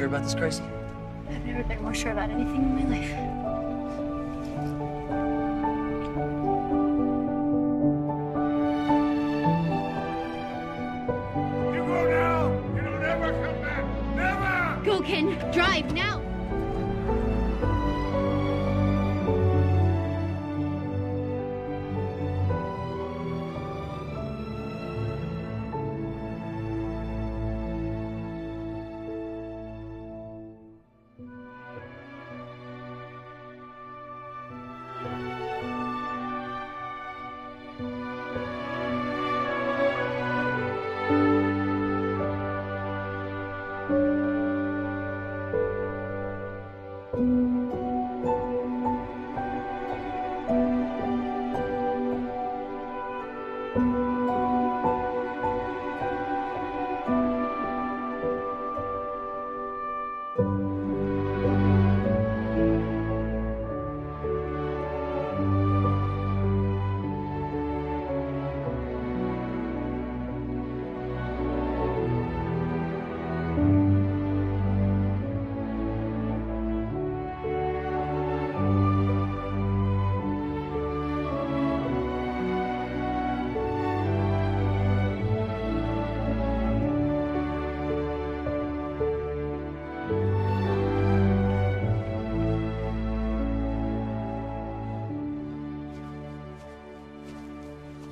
sure about this, Gracie? I've never been more sure about anything in my life. You go now! You don't ever come back! Never! Go, Ken! Drive, now!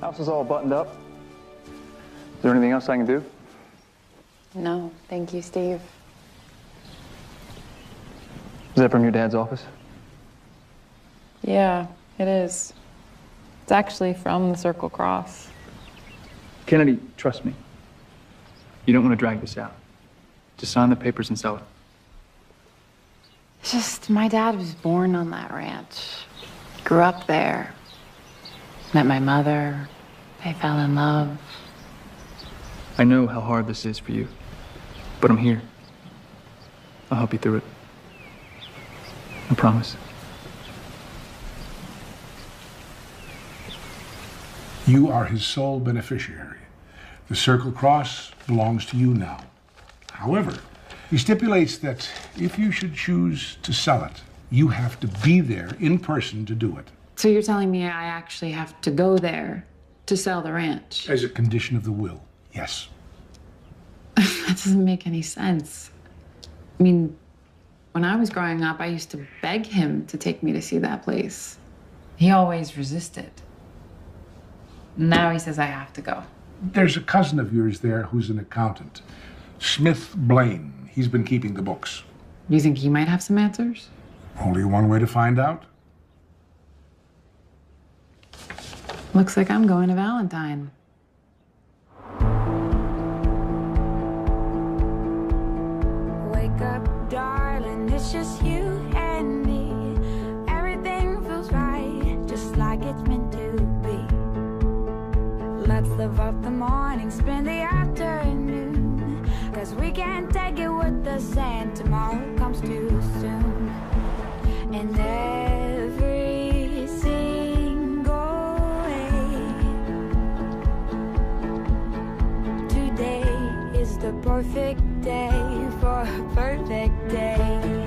House is all buttoned up. Is there anything else I can do? No, thank you, Steve. Is that from your dad's office? Yeah, it is. It's actually from the Circle Cross. Kennedy, trust me. You don't want to drag this out. Just sign the papers and sell it. It's just, my dad was born on that ranch. Grew up there. Met my mother. I fell in love. I know how hard this is for you, but I'm here. I'll help you through it. I promise. You are his sole beneficiary. The Circle Cross belongs to you now. However, he stipulates that if you should choose to sell it, you have to be there in person to do it. So you're telling me I actually have to go there to sell the ranch? As a condition of the will, yes. That doesn't make any sense. I mean, when I was growing up, I used to beg him to take me to see that place. He always resisted. Now he says I have to go. There's a cousin of yours there who's an accountant. Smith Blaine. He's been keeping the books. You think he might have some answers? Only one way to find out. Looks like I'm going to Valentine. Wake up, darling, it's just you and me. Everything feels right, just like it's meant to be. Let's live up the morning, spend the afternoon. 'Cause we can't take it with us, and tomorrow comes too soon. And every single day, today is the perfect day for a perfect day.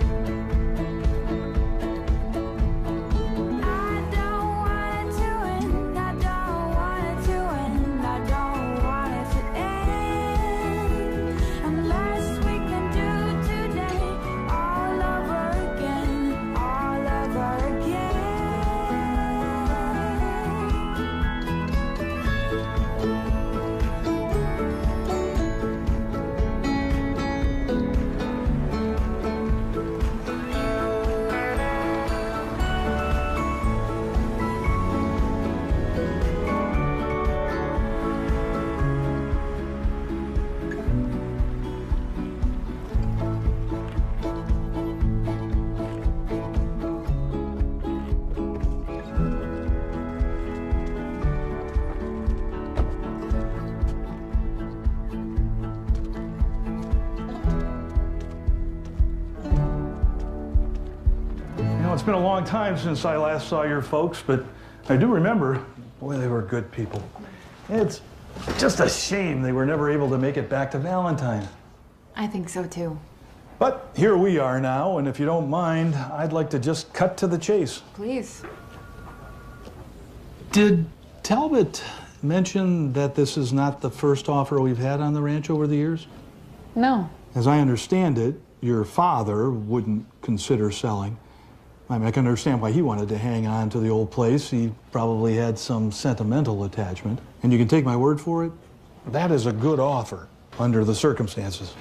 It's been a long time since I last saw your folks, but I do remember, boy, they were good people. It's just a shame they were never able to make it back to Valentine. I think so too. But here we are now, and if you don't mind, I'd like to just cut to the chase. Please. Did Talbot mention that this is not the first offer we've had on the ranch over the years? No. As I understand it, your father wouldn't consider selling. I mean, I can understand why he wanted to hang on to the old place. He probably had some sentimental attachment. And you can take my word for it, that is a good offer under the circumstances.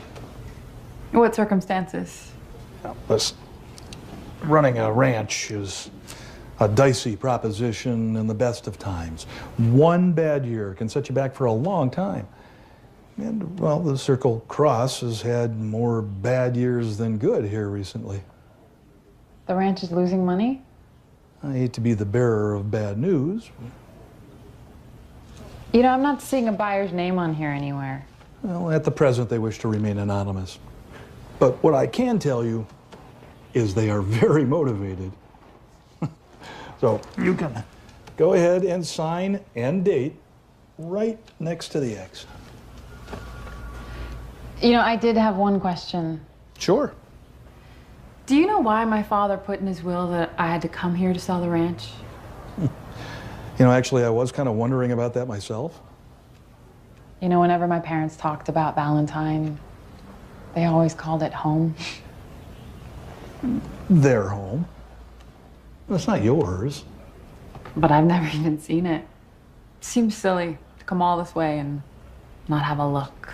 What circumstances? Now, listen, running a ranch is a dicey proposition in the best of times. One bad year can set you back for a long time. And, well, the Circle Cross has had more bad years than good here recently. The ranch is losing money? I hate to be the bearer of bad news. You know, I'm not seeing a buyer's name on here anywhere. Well, at the present, they wish to remain anonymous. But what I can tell you is they are very motivated. So you can go ahead and sign and date right next to the X. You know, I did have one question. Sure. Do you know why my father put in his will that I had to come here to sell the ranch? You know, actually, I was kind of wondering about that myself. You know, whenever my parents talked about Valentine, they always called it home. Their home. That's not yours. But I've never even seen it. Seems silly to come all this way and not have a look.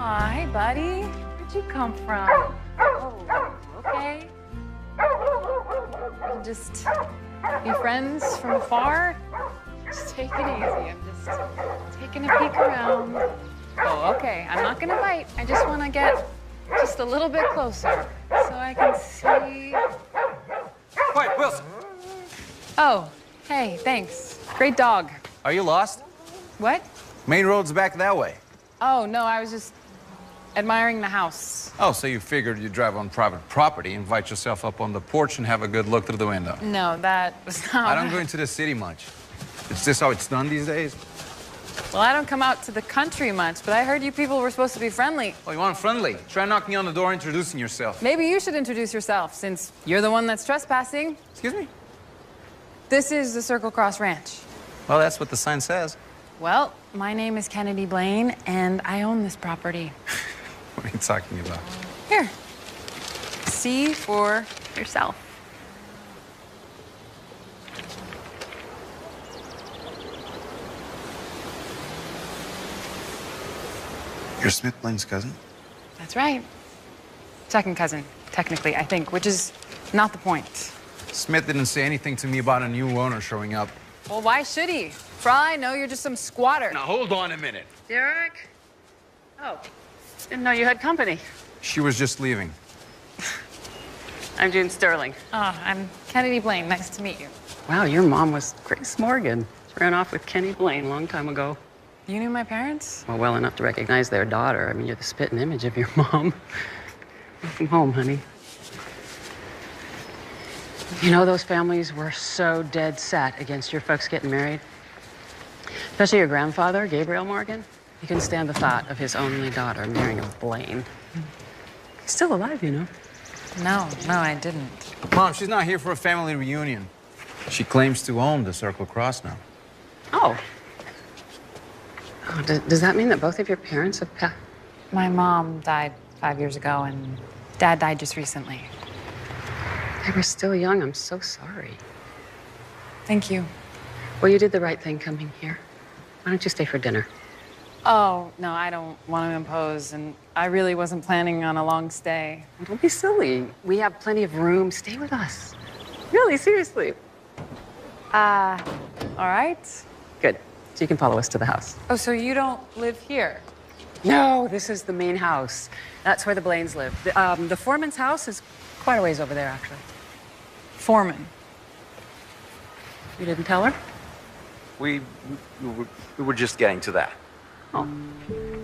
Hi, buddy. Where'd you come from? Oh, okay. We'll just be friends from afar. Just take it easy. I'm just taking a peek around. Oh, okay. I'm not gonna bite. I just want to get just a little bit closer so I can see. Quiet, Wilson. Oh, hey, thanks. Great dog. Are you lost? What? Main road's back that way. Oh, no, I was just admiring the house. Oh, so you figured you'd drive on private property, invite yourself up on the porch and have a good look through the window. No, that was not. I don't go into the city much. Is this how it's done these days? Well, I don't come out to the country much, but I heard you people were supposed to be friendly. Oh, you want friendly? Try knocking on the door, introducing yourself. Maybe you should introduce yourself, since you're the one that's trespassing. Excuse me? This is the Circle Cross Ranch. Well, that's what the sign says. Well, my name is Kennedy Blaine, and I own this property. What are you talking about? Here. See for yourself. You're Smith Blaine's cousin? That's right. Second cousin, technically, I think, which is not the point. Smith didn't say anything to me about a new owner showing up. Well, why should he? For all I know, you're just some squatter. Now, hold on a minute. Derek? Oh, didn't know you had company. She was just leaving. I'm June Sterling. Oh, I'm Kennedy Blaine. Nice to meet you. Wow, your mom was Grace Morgan. She ran off with Kenny Blaine a long time ago. You knew my parents? Well enough to recognize their daughter. I mean, you're the spitting image of your mom. Welcome home, honey. You know, those families were so dead set against your folks getting married. Especially your grandfather, Gabriel Morgan. He couldn't stand the thought of his only daughter marrying a Blaine. He's still alive, you know. No, I didn't. Mom, she's not here for a family reunion. She claims to own the Circle Cross now. Oh. Does that mean that both of your parents have passed? My mom died 5 years ago, and Dad died just recently. They were still young. I'm so sorry. Thank you. Well, you did the right thing coming here. Why don't you stay for dinner? Oh, no, I don't want to impose, and I really wasn't planning on a long stay. Don't be silly. We have plenty of room. Stay with us. Really, seriously. All right. Good. So you can follow us to the house. Oh, so you don't live here? No, this is the main house. That's where the Blaines live. The foreman's house is quite a ways over there, actually. Foreman. You didn't tell her? We were just getting to that. Oh.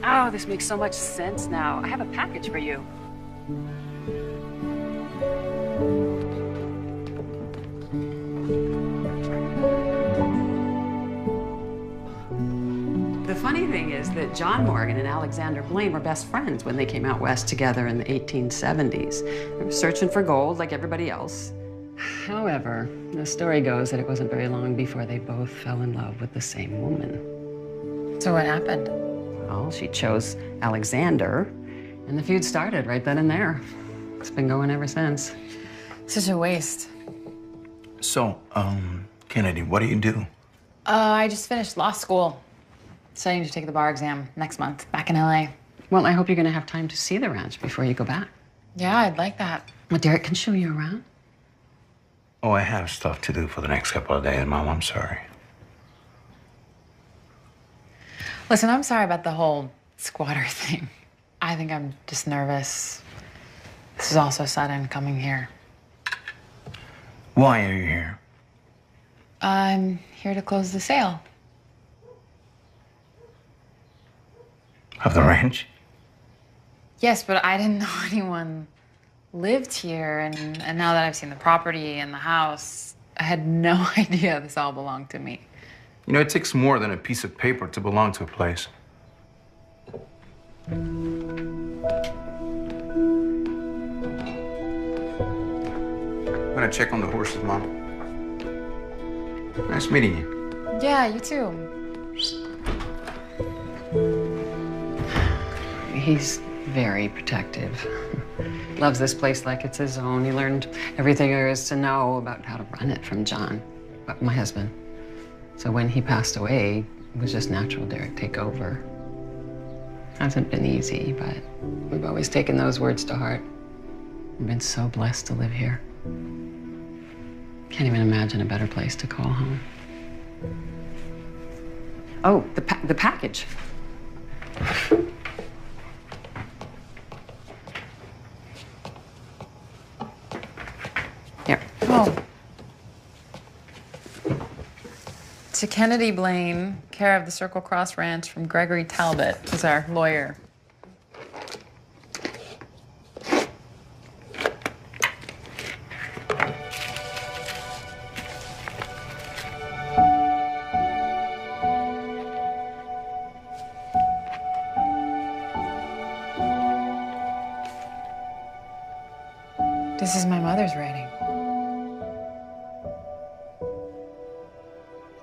Oh, this makes so much sense now. I have a package for you. The funny thing is that John Morgan and Alexander Blaine were best friends when they came out west together in the 1870s. They were searching for gold like everybody else. However, the story goes that it wasn't very long before they both fell in love with the same woman. So what happened? Well, she chose Alexander, and the feud started right then and there. It's been going ever since. Such a waste. So, Kennedy, what do you do? I just finished law school. Studying to take the bar exam next month, back in LA. Well, I hope you're gonna have time to see the ranch before you go back. Yeah, I'd like that. Well, Derek can show you around. Oh, I have stuff to do for the next couple of days, Mom. I'm sorry. Listen, I'm sorry about the whole squatter thing. I think I'm just nervous. This is all so sudden, coming here. Why are you here? I'm here to close the sale. Of the ranch? Yes, but I didn't know anyone lived here, and now that I've seen the property and the house, I had no idea this all belonged to me. You know, it takes more than a piece of paper to belong to a place. I'm gonna check on the horses, Mom. Nice meeting you. Yeah, you too. He's very protective. Loves this place like it's his own. He learned everything there is to know about how to run it from John, my husband. So when he passed away, it was just natural Derek take over. Hasn't been easy, but we've always taken those words to heart. We've been so blessed to live here. Can't even imagine a better place to call home. Oh, the package. Here. Oh. To Kennedy Blaine, care of the Circle Cross Ranch, from Gregory Talbot, who's our lawyer. This is my mother's writing.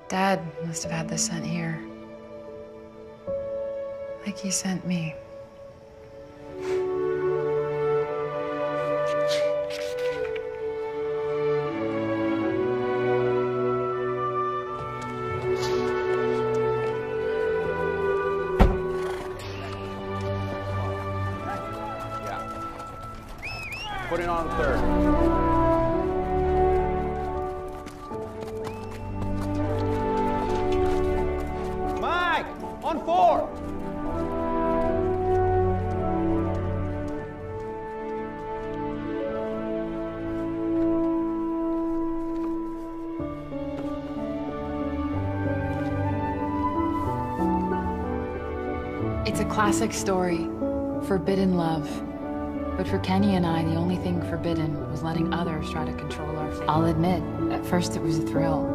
Dad must have had this sent here. Like he sent me. Put it on third. Mike, on 4. It's a classic story, forbidden love. But for Kenny and I, the only thing forbidden was letting others try to control our fate. I'll admit, at first it was a thrill.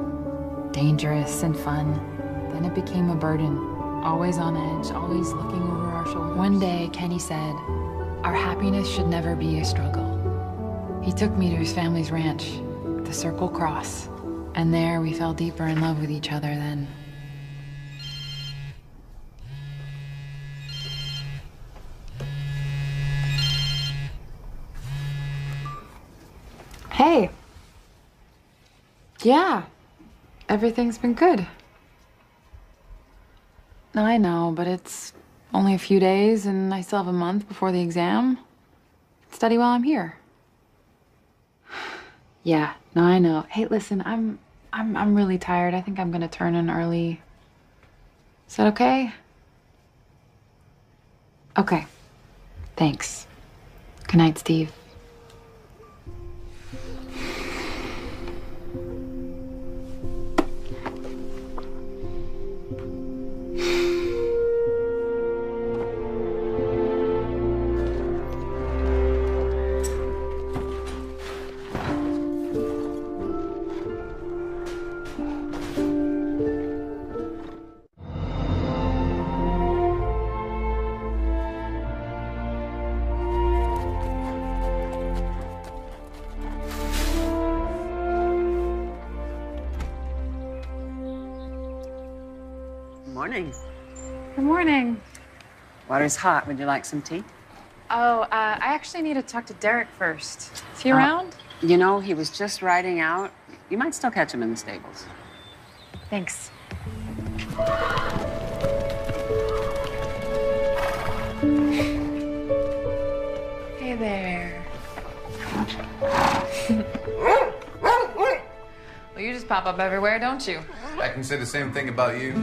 Dangerous and fun. Then it became a burden. Always on edge, always looking over our shoulders. One day, Kenny said, our happiness should never be a struggle. He took me to his family's ranch, the Circle Cross. And there we fell deeper in love with each other then. Hey. Yeah, everything's been good. I know, but it's only a few days and I still have a month before the exam. Study while I'm here. Yeah, no, I know. Hey, listen, I'm really tired. I think I'm gonna turn in early. Is that okay? Okay. Thanks. Good night, Steve. Morning. Good morning. Water's hot. Would you like some tea? Oh, I actually need to talk to Derek first. Is he around? You know, he was just riding out. You might still catch him in the stables. Thanks. Hey there. Well, you just pop up everywhere, don't you? I can say the same thing about you.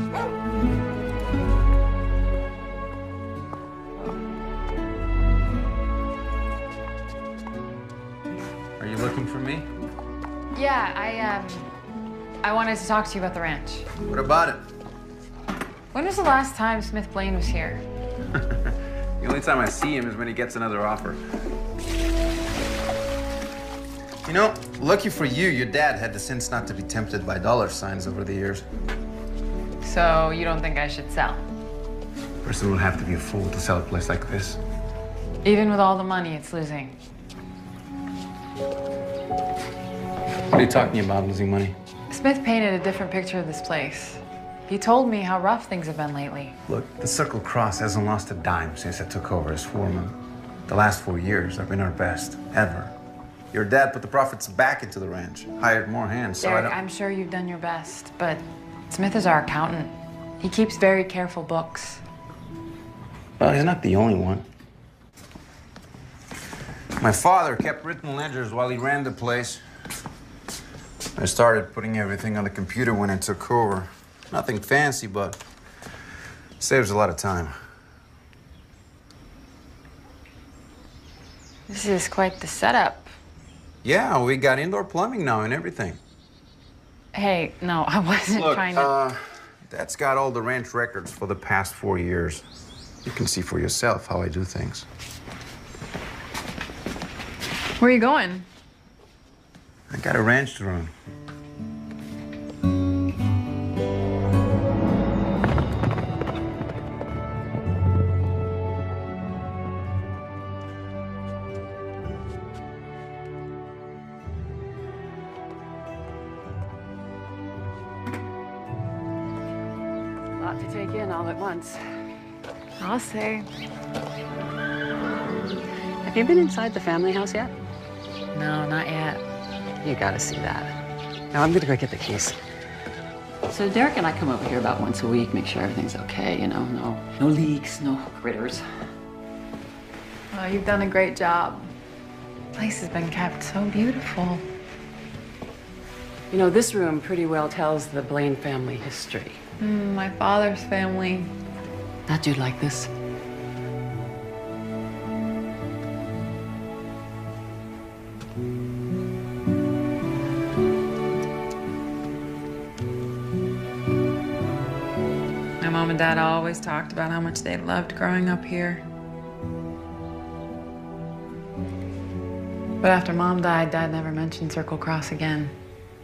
Are you looking for me? Yeah, I wanted to talk to you about the ranch. What about it? When was the last time Smith Blaine was here? The only time I see him is when he gets another offer. You know, lucky for you, your dad had the sense not to be tempted by dollar signs over the years. So you don't think I should sell? A person would have to be a fool to sell a place like this. Even with all the money it's losing. What are you talking about, losing money? Smith painted a different picture of this place. He told me how rough things have been lately. Look, the Circle Cross hasn't lost a dime since I took over as foreman. The last 4 years have been our best, ever. Your dad put the profits back into the ranch, hired more hands, so Derek, I'm sure you've done your best, but Smith is our accountant. He keeps very careful books. Well, he's not the only one. My father kept written ledgers while he ran the place. I started putting everything on the computer when I took over. Nothing fancy, but saves a lot of time. This is quite the setup. Yeah, we got indoor plumbing now and everything. Hey, no, I wasn't trying to... Dad's got all the ranch records for the past 4 years. You can see for yourself how I do things. Where are you going? I got a ranch to run. A lot to take in all at once. I'll say. Have you been inside the family house yet? No, not yet. You gotta see that. Now I'm gonna go get the keys. So Derek and I come over here about once a week, make sure everything's okay, you know, no leaks, no critters. Oh, you've done a great job. The place has been kept so beautiful. You know, this room pretty well tells the Blaine family history. My father's family. Thought you'd like this. My mom and dad always talked about how much they loved growing up here. But after Mom died, Dad never mentioned Circle Cross again.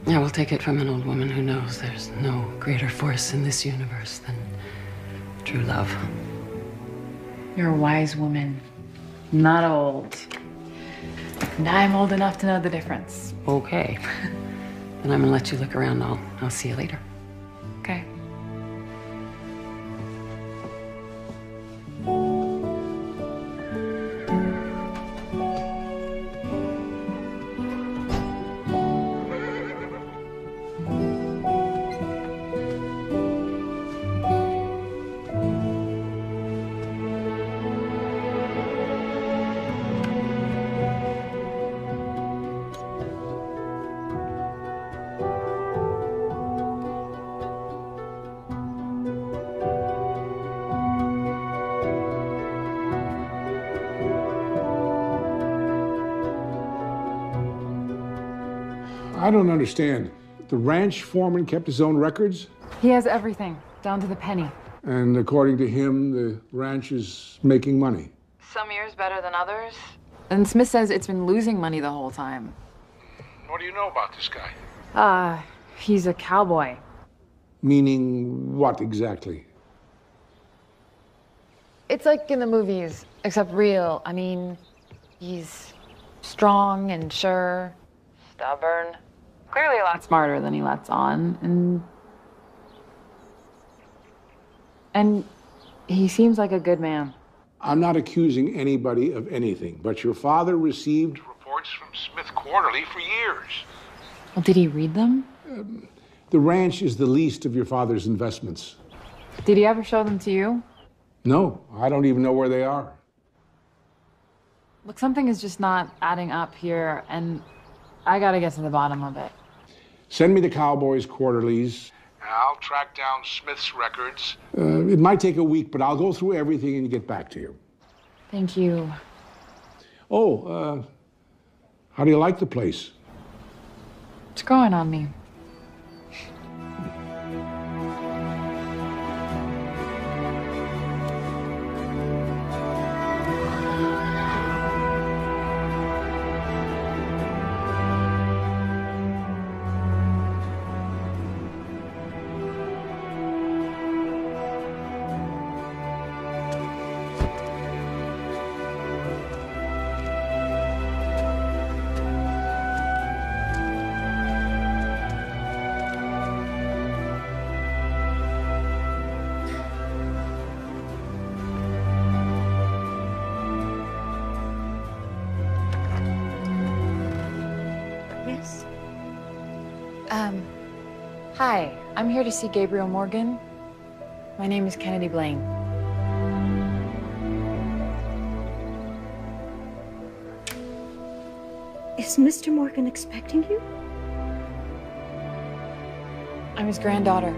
Yeah, we'll take it from an old woman who knows there's no greater force in this universe than true love. You're a wise woman, not old. And I'm old enough to know the difference. Okay. Then I'm gonna let you look around. I'll see you later. Okay. I don't understand. The ranch foreman kept his own records? He has everything, down to the penny. And according to him, the ranch is making money. Some years better than others. And Smith says it's been losing money the whole time. What do you know about this guy? He's a cowboy. Meaning what exactly? It's like in the movies, except real. I mean, he's strong and sure, stubborn, clearly a lot smarter than he lets on, and he seems like a good man. I'm not accusing anybody of anything, but your father received reports from Smith Quarterly for years. Well, did he read them? The ranch is the least of your father's investments. Did he ever show them to you? No, I don't even know where they are. Look, something is just not adding up here, and I gotta get to the bottom of it. Send me the Cowboys' quarterlies. I'll track down Smith's records. It might take a week, but I'll go through everything and get back to you. Thank you. Oh, how do you like the place? It's growing on me. Yes? Hi, I'm here to see Gabriel Morgan. My name is Kennedy Blaine. Is Mr. Morgan expecting you? I'm his granddaughter.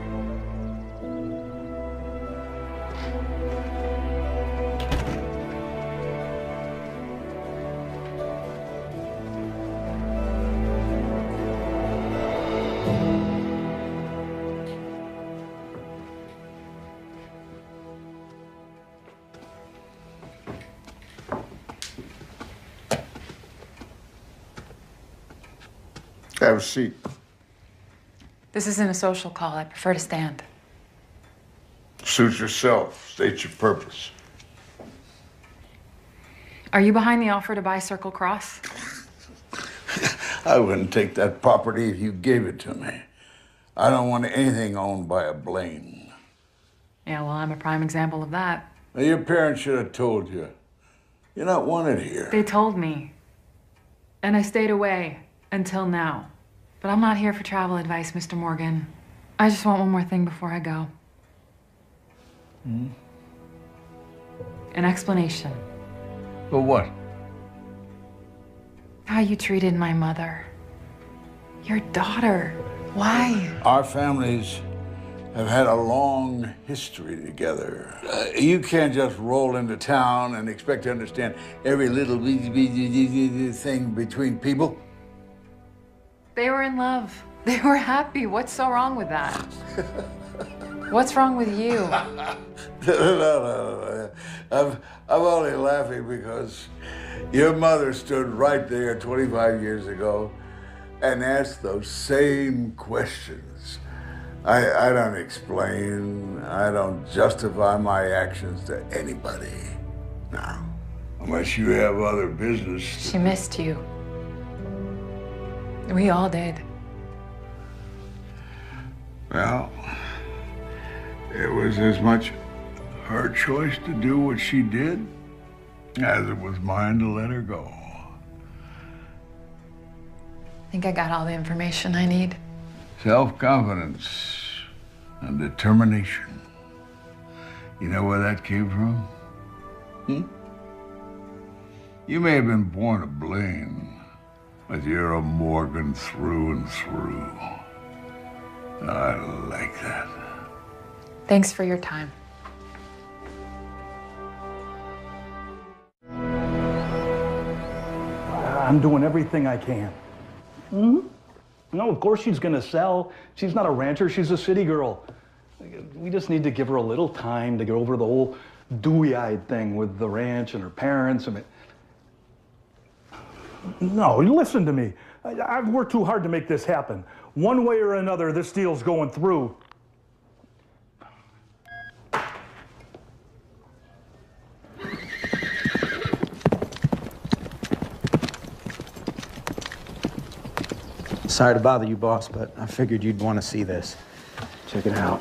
Have a seat. This isn't a social call. I prefer to stand. Suit yourself. State your purpose. Are you behind the offer to buy Circle Cross? I wouldn't take that property if you gave it to me. I don't want anything owned by a Blaine. Yeah, well, I'm a prime example of that. Now, your parents should have told you. You're not wanted here. They told me. And I stayed away until now. But I'm not here for travel advice, Mr. Morgan. I just want one more thing before I go. Hmm? An explanation. For what? How you treated my mother. Your daughter. Why? Our families have had a long history together. You can't just roll into town and expect to understand every little thing between people. They were in love. They were happy. What's so wrong with that? What's wrong with you? No. I'm only laughing because your mother stood right there 25 years ago and asked those same questions. I don't explain. I don't justify my actions to anybody. No. Unless you have other business. She missed you. We all did. Well, it was as much her choice to do what she did as it was mine to let her go. I think I got all the information I need. Self-confidence and determination. You know where that came from? Hmm? You may have been born a Blaine, but you're a Morgan through and through. I like that. Thanks for your time. I'm doing everything I can. No, of course she's gonna sell. She's not a rancher, she's a city girl. We just need to give her a little time to get over the whole dewy-eyed thing with the ranch and her parents. No, listen to me. I've worked too hard to make this happen. One way or another, this deal's going through. Sorry to bother you, boss, but I figured you'd want to see this. Check it out.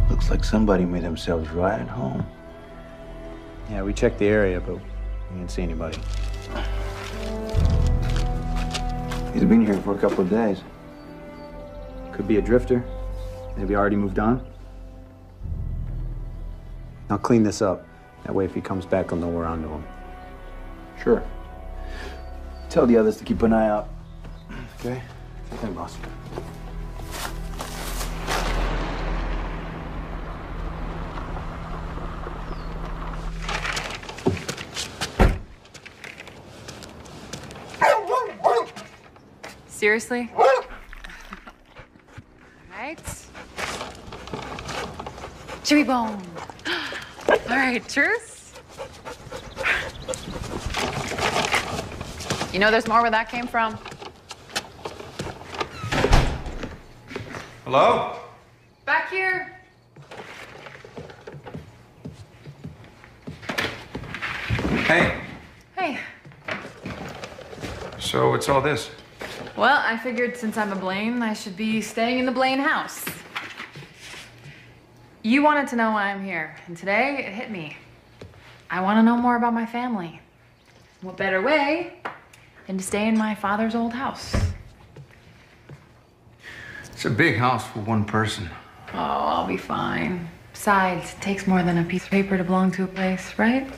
Looks like somebody made themselves right at home. Yeah, we checked the area, but we didn't see anybody. He's been here for a couple of days. Could be a drifter. Maybe already moved on. I'll clean this up. That way, if he comes back, I'll know we're onto him. Sure. Tell the others to keep an eye out. Okay? Okay, boss. Seriously? All right. Chewy bone. All right, truce. You know there's more where that came from. Hello? Back here. Hey. Hey. So what's all this? Well, I figured since I'm a Blaine, I should be staying in the Blaine house. You wanted to know why I'm here, and today it hit me. I want to know more about my family. What better way than to stay in my father's old house? It's a big house for one person. Oh, I'll be fine. Besides, it takes more than a piece of paper to belong to a place, right?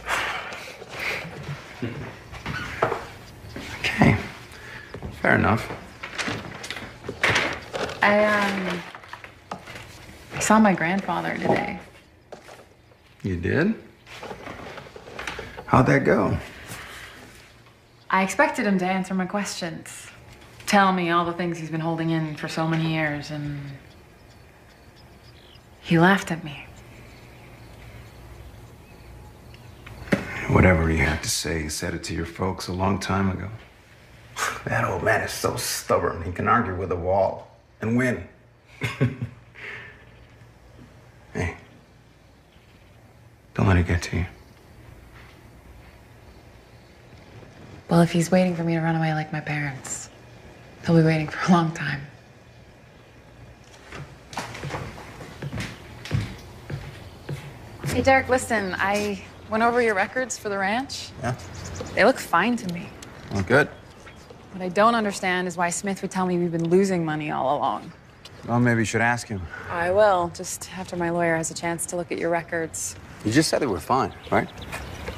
Okay. Fair enough. I saw my grandfather today. You did? How'd that go? I expected him to answer my questions. Tell me all the things he's been holding in for so many years, and he laughed at me. Whatever he had to say, he said it to your folks a long time ago. That old man is so stubborn, he can argue with a wall and win. Hey, don't let it get to you. Well, if he's waiting for me to run away like my parents, he'll be waiting for a long time. Hey, Derek, listen, I went over your records for the ranch. Yeah? They look fine to me. Well, good. What I don't understand is why Smith would tell me we've been losing money all along. Well, maybe you should ask him. I will, just after my lawyer has a chance to look at your records. You just said they were fine, right?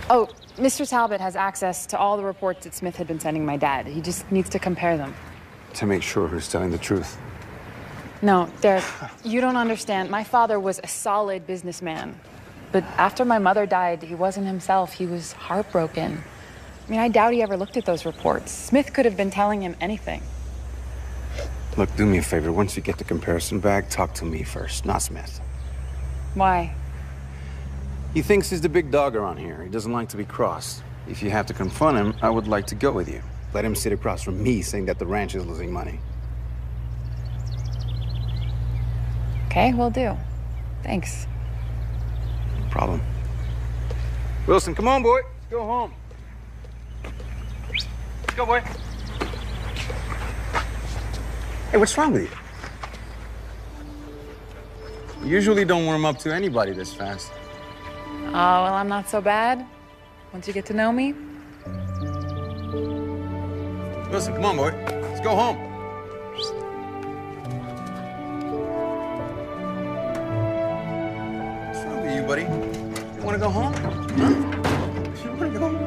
Oh, Mr. Talbot has access to all the reports that Smith had been sending my dad. He just needs to compare them. To make sure who's telling the truth. No, Derek, you don't understand. My father was a solid businessman. But after my mother died, he wasn't himself. He was heartbroken. I mean, I doubt he ever looked at those reports. Smith could have been telling him anything. Look, do me a favor. Once you get the comparison back, talk to me first, not Smith. Why? He thinks he's the big dog around here. He doesn't like to be crossed. If you have to confront him, I would like to go with you. Let him sit across from me saying that the ranch is losing money. Okay, will do. Thanks. No problem. Wilson, come on, boy. Let's go home. Let's go, boy. Hey, what's wrong with you? You usually don't warm up to anybody this fast. Oh, well, I'm not so bad. Once you get to know me. Wilson, come on, boy. Let's go home. What's wrong with you, buddy? You want to go home? Huh? You want to go home?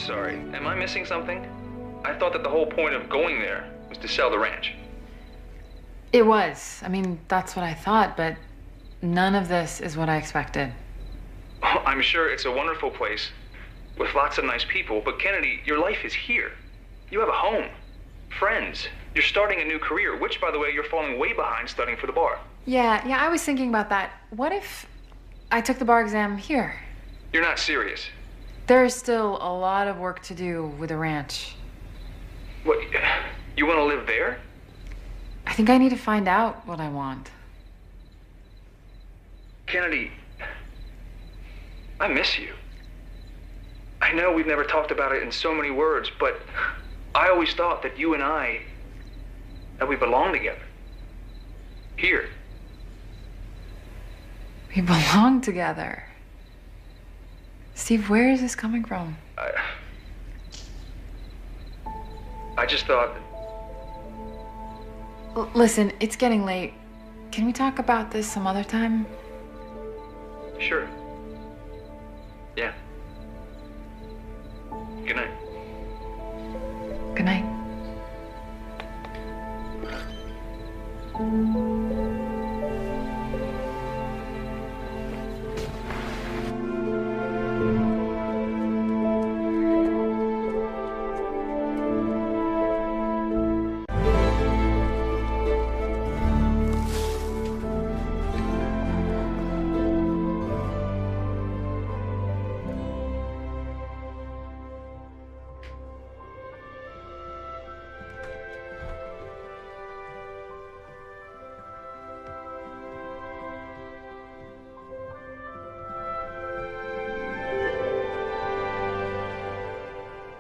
sorry. Am I missing something? I thought that the whole point of going there was to sell the ranch. It was. I mean, that's what I thought, but none of this is what I expected. Oh, I'm sure it's a wonderful place with lots of nice people, but Kennedy, your life is here. You have a home, friends. You're starting a new career, which, by the way, you're falling way behind studying for the bar. Yeah, I was thinking about that. What if I took the bar exam here? You're not serious. There's still a lot of work to do with the ranch. What, you want to live there? I think I need to find out what I want. Kennedy, I miss you. I know we've never talked about it in so many words, but I always thought that you and I, that we belong together. Here. We belong together. Steve, where is this coming from? I just thought... Listen, it's getting late. Can we talk about this some other time? Sure. Yeah. Good night. Good night.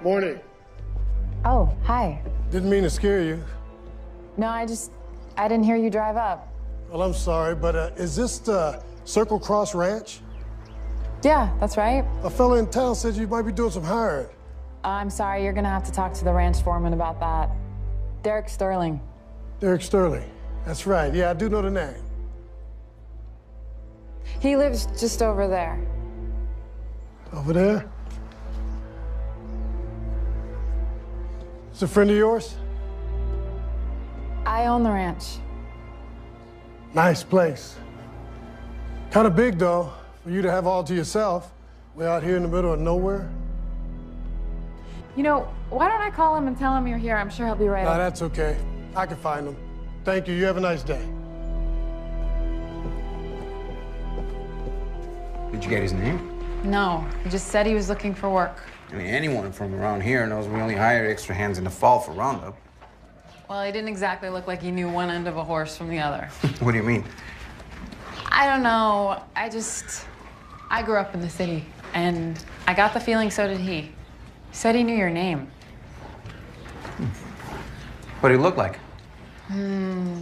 Morning. Oh, hi. Didn't mean to scare you. No, I didn't hear you drive up. Well, I'm sorry, but is this the Circle Cross Ranch? Yeah, that's right. A fellow in town said you might be doing some hiring. I'm sorry, you're gonna have to talk to the ranch foreman about that. Derek Sterling. Derek Sterling. That's right. Yeah, I do know the name. He lives just over there. Over there? Is a friend of yours? I own the ranch. Nice place. Kind of big, though, for you to have all to yourself. Way out here in the middle of nowhere. You know, why don't I call him and tell him you're here? I'm sure he'll be right No, up. that's okay. I can find him. Thank you. You have a nice day. Did you get his name? No, he just said he was looking for work. I mean, anyone from around here knows we only hire extra hands in the fall for Roundup. Well, he didn't exactly look like he knew one end of a horse from the other. What do you mean? I don't know. I grew up in the city, and I got the feeling so did he. He said he knew your name. What did he look like?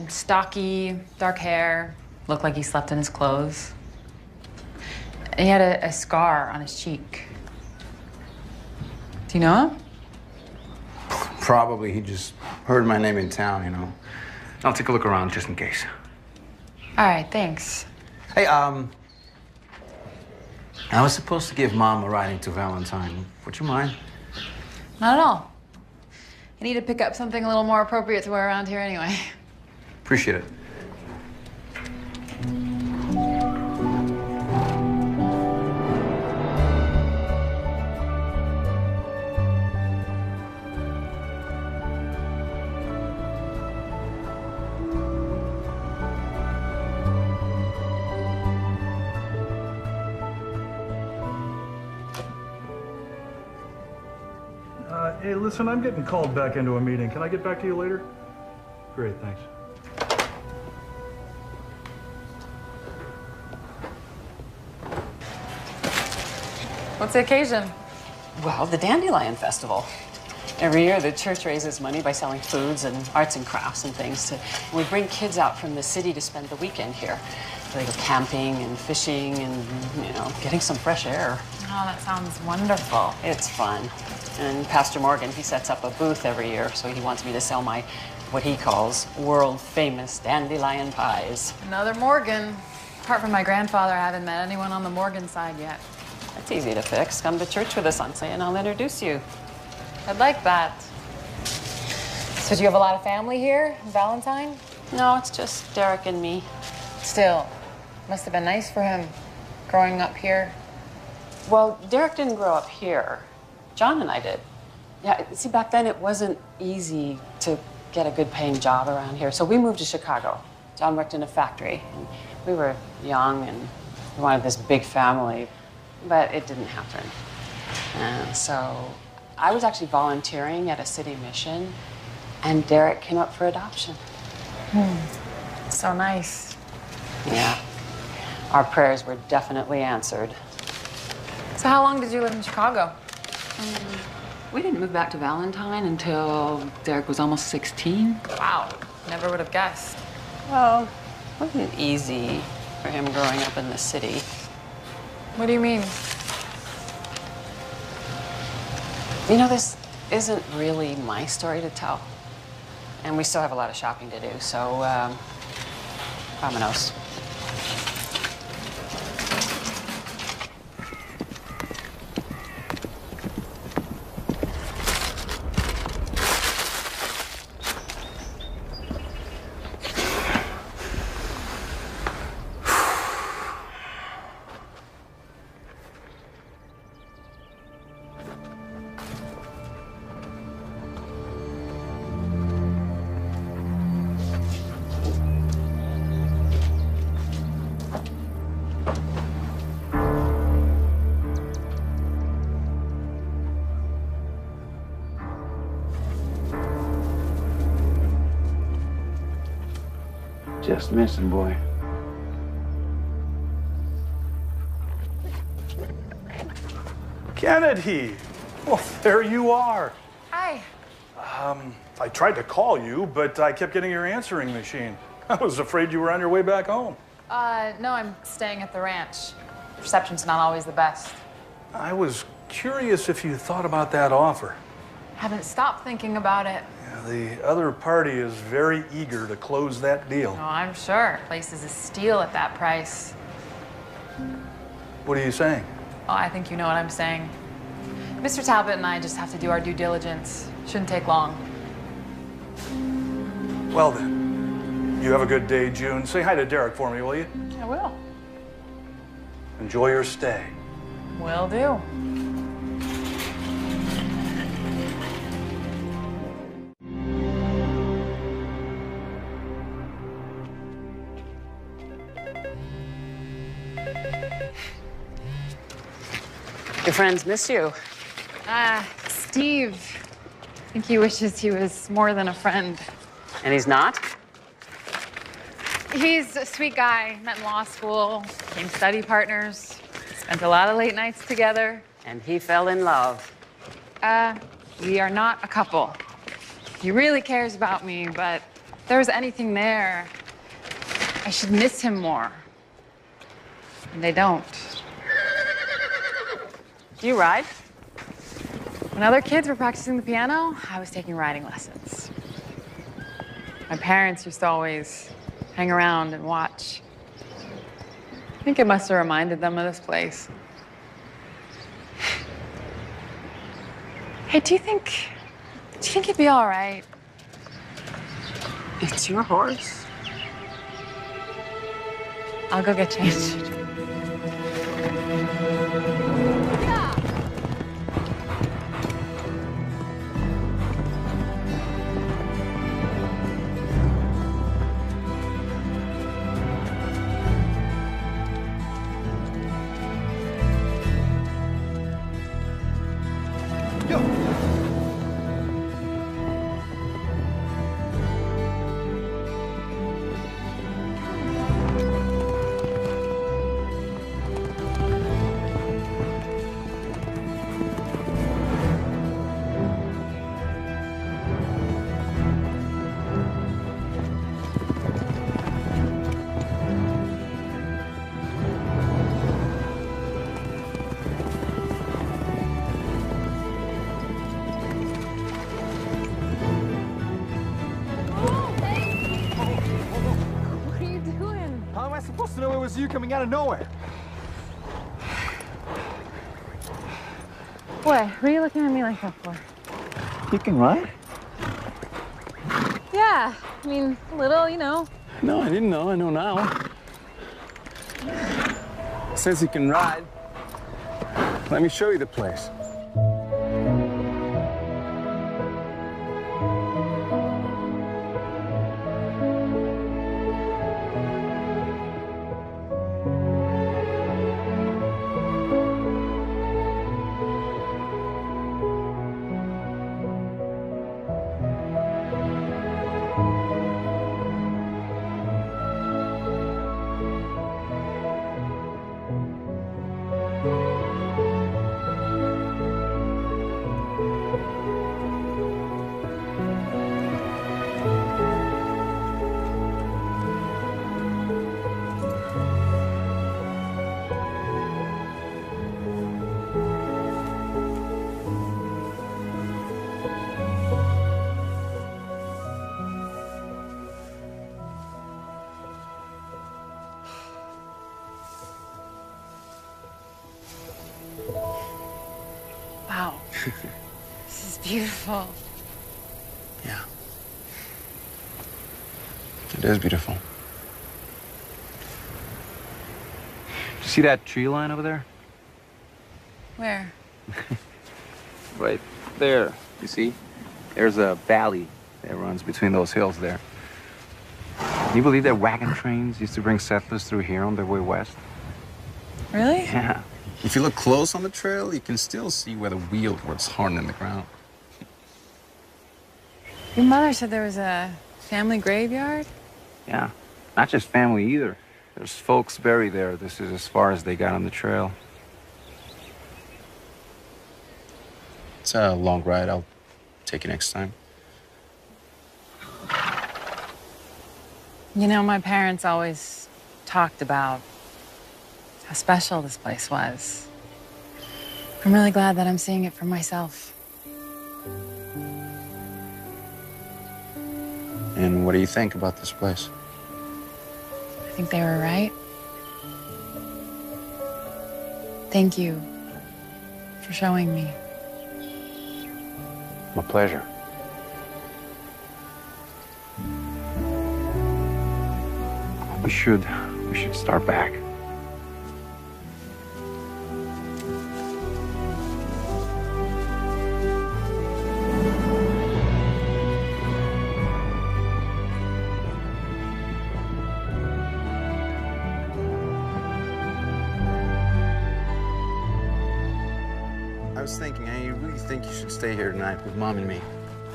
Stocky, dark hair, looked like he slept in his clothes. He had a scar on his cheek. Do you know him? Probably he just heard my name in town, you know. I'll take a look around just in case. All right, thanks. Hey, I was supposed to give Mom a ride into Valentine. Would you mind? Not at all. I need to pick up something a little more appropriate to wear around here anyway. Appreciate it. Hey, listen, I'm getting called back into a meeting. Can I get back to you later? Great, thanks. What's the occasion? Well, the Dandelion Festival. Every year, the church raises money by selling foods and arts and crafts and things. We bring kids out from the city to spend the weekend here. They go camping and fishing and, you know, getting some fresh air. Oh, that sounds wonderful. It's fun. And Pastor Morgan, he sets up a booth every year, so he wants me to sell my, what he calls, world-famous dandelion pies. Another Morgan. Apart from my grandfather, I haven't met anyone on the Morgan side yet. That's easy to fix. Come to church with us on Sunday and I'll introduce you. I'd like that. So do you have a lot of family here in Valentine? No, it's just Derek and me. Still, must have been nice for him growing up here. Well, Derek didn't grow up here. John and I did. Yeah, see, back then it wasn't easy to get a good paying job around here. So we moved to Chicago. John worked in a factory. And we were young and we wanted this big family, but it didn't happen. And so I was actually volunteering at a city mission and Derek came up for adoption. So nice. Yeah, our prayers were definitely answered. So how long did you live in Chicago? We didn't move back to Valentine until Derek was almost 16. Wow, never would have guessed. Well, it wasn't easy for him growing up in the city. What do you mean? You know, this isn't really my story to tell. And we still have a lot of shopping to do, so, Vamonos. Just missing, boy. Kennedy! Well, there you are. Hi. I tried to call you, but I kept getting your answering machine. I was afraid you were on your way back home. No, I'm staying at the ranch. Reception's not always the best. I was curious if you thought about that offer. Haven't stopped thinking about it. Yeah, the other party is very eager to close that deal. Oh, I'm sure. Place is a steal at that price. What are you saying? Oh, I think you know what I'm saying. Mr. Talbot and I just have to do our due diligence. Shouldn't take long. Well then, you have a good day, June. Say hi to Derek for me, will you? I will. Enjoy your stay. Will do. Your friends miss you. Steve. I think he wishes he was more than a friend. And he's not? He's a sweet guy. Met in law school, became study partners, spent a lot of late nights together. And he fell in love. We are not a couple. He really cares about me, but if there was anything there, I should miss him more. And they don't. Do you ride? When other kids were practicing the piano, I was taking riding lessons. My parents used to always hang around and watch. I think it must have reminded them of this place. Hey, do you think it'd be all right? It's your horse. I'll go get changed. To know it was you coming out of nowhere. What? What are you looking at me like that for? You can ride? Yeah, I mean, a little, you know. No, I didn't know. I know now. Since you can ride, let me show you the place. Wow. This is beautiful. Yeah. It is beautiful. You see that tree line over there? Where? Right there. You see? There's a valley that runs between those hills there. Can you believe that wagon trains used to bring settlers through here on their way west? Really? Yeah. If you look close on the trail, you can still see where the wheel was hardened in the ground. Your mother said there was a family graveyard? Yeah. Not just family either. There's folks buried there. This is as far as they got on the trail. It's a long ride. I'll take you next time. You know, my parents always talked about how special this place was. I'm really glad that I'm seeing it for myself. And what do you think about this place? I think they were right. Thank you for showing me. My pleasure. We should start back. I was thinking, I really think you should stay here tonight with Mom and me.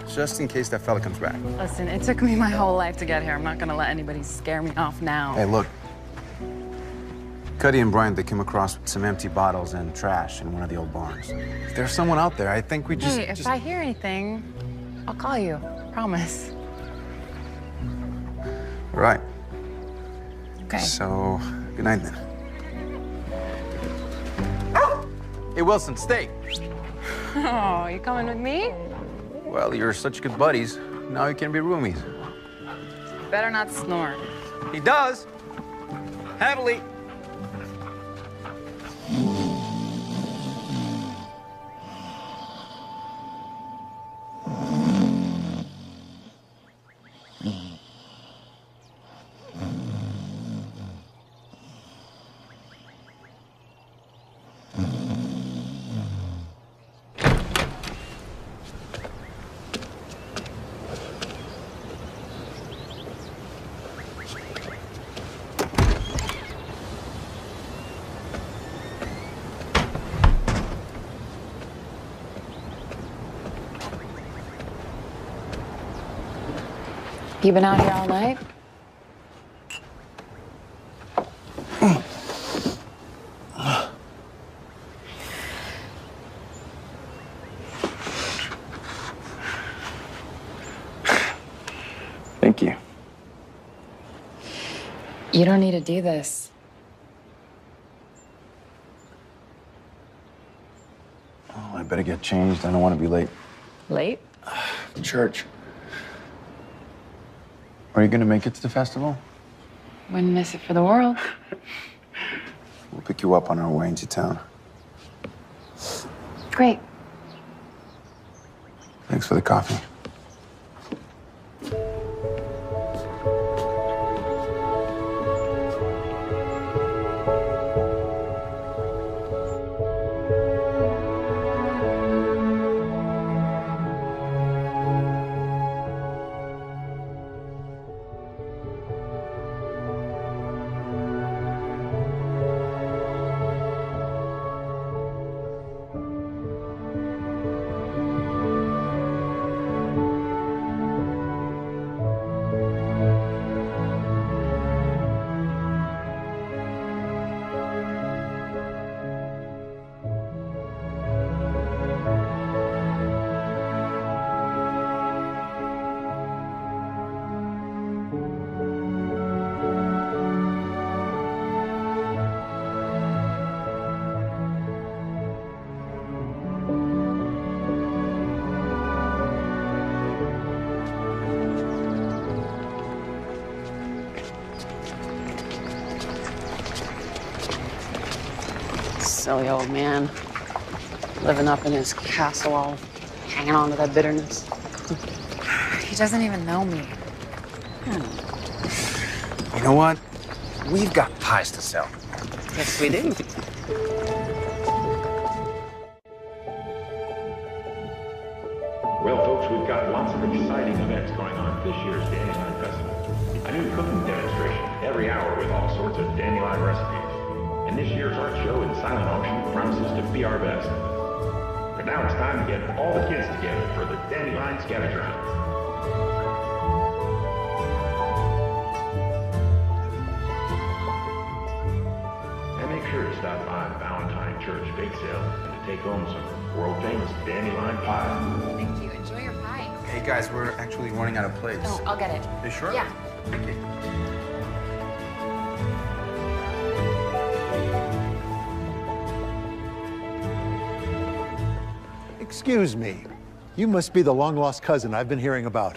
Just in case that fella comes back. Listen, it took me my whole life to get here. I'm not gonna let anybody scare me off now. Hey, look. Cuddy and Brian, they came across with some empty bottles and trash in one of the old barns. If there's someone out there, I think we just... Hey, if I hear anything, I'll call you. Promise. All right. Okay. So, good night then. Hey, Wilson, stay. Oh, you coming with me? Well, you're such good buddies. Now you can be roomies. Better not snore. He does. Heavily. You been out here all night? Thank you. You don't need to do this. Oh, I better get changed. I don't want to be late. Late? Church. Are you going to make it to the festival? Wouldn't miss it for the world. We'll pick you up on our way into town. Great. Thanks for the coffee. Silly old man. Living up in his castle, all hanging on to that bitterness. He doesn't even know me. You know what? We've got pies to sell. Yes, we do. Well, folks, we've got lots of exciting events going on at this year's Dandelion Festival. A new cooking demonstration every hour with all sorts of dandelion recipes. And this year's art show and silent auction promises to be our best. But now it's time to get all the kids together for the Dandelion Scavenger Hunt. And make sure to stop by the Valentine Church Bake Sale and to take home some world-famous dandelion pie. Thank you. Enjoy your pie. Hey guys, we're actually running out of plates. Oh, I'll get it. You sure? Yeah. Thank you. Excuse me. You must be the long-lost cousin I've been hearing about.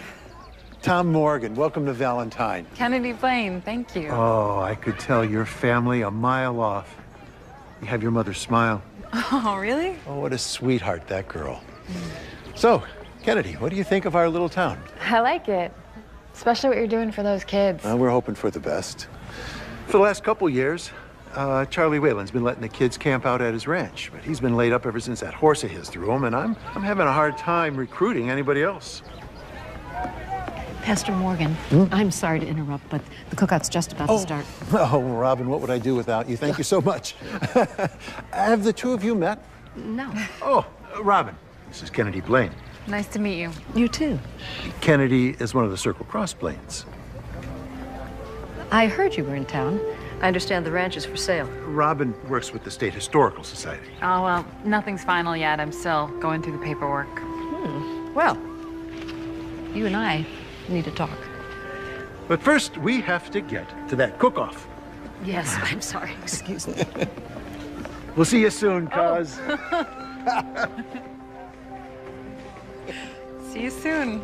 Tom Morgan, welcome to Valentine. Kennedy Blaine, thank you. Oh, I could tell your family a mile off. You have your mother's smile. Oh, really? Oh, what a sweetheart, that girl. So, Kennedy, what do you think of our little town? I like it. Especially what you're doing for those kids. We're hoping for the best. For the last couple years, Charlie Whalen's been letting the kids camp out at his ranch, but he's been laid up ever since that horse of his threw him, and I'm having a hard time recruiting anybody else. Pastor Morgan, I'm sorry to interrupt, but the cookout's just about to start. Oh, Robin, what would I do without you? Thank you so much. Have the two of you met? No. Oh, Robin, this is Kennedy Blaine. Nice to meet you. You too. Kennedy is one of the Circle Cross Blaines. I heard you were in town. I understand the ranch is for sale. Robin works with the State Historical Society. Oh, well, nothing's final yet. I'm still going through the paperwork. Well, you and I need to talk. But first, we have to get to that cook-off. Yes, I'm sorry. Excuse me. We'll see you soon, cuz. See you soon.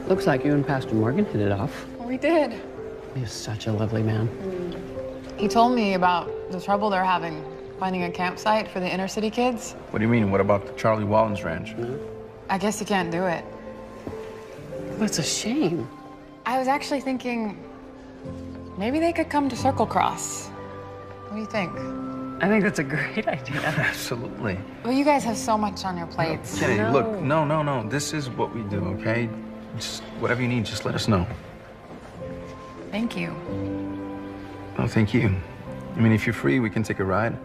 Looks like you and Pastor Morgan hit it off. We did. He's such a lovely man. He told me about the trouble they're having finding a campsite for the inner city kids. What do you mean? What about the Charlie Wallen's ranch? I guess you can't do it. That's a shame. I was actually thinking maybe they could come to Circle Cross. What do you think? I think that's a great idea. Absolutely. Well, you guys have so much on your plates. Kennedy, look, no. This is what we do, okay? Just whatever you need, just let us know. Thank you. Oh, thank you. I mean, if you're free, we can take a ride.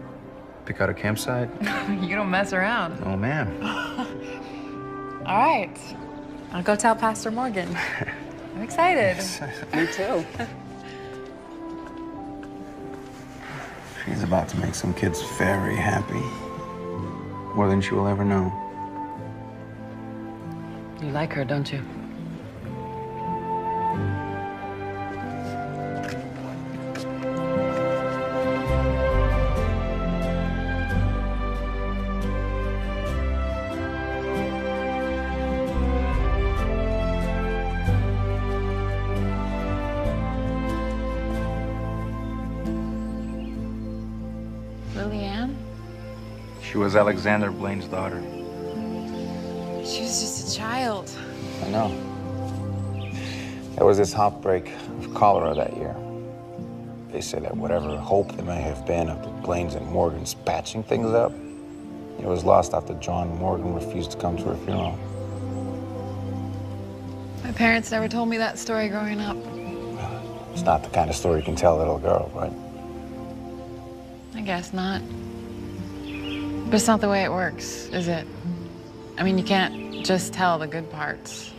Pick out a campsite. You don't mess around. Oh, man. All right. I'll go tell Pastor Morgan. I'm excited. Me too. She's about to make some kids very happy. More than she will ever know. You like her, don't you? She was Alexander Blaine's daughter. She was just a child. I know. There was this outbreak of cholera that year. They say that whatever hope there may have been of the Blaines and Morgans patching things up, it was lost after John Morgan refused to come to her funeral. My parents never told me that story growing up. It's not the kind of story you can tell a little girl, right? I guess not. But it's not the way it works, is it? I mean, you can't just tell the good parts.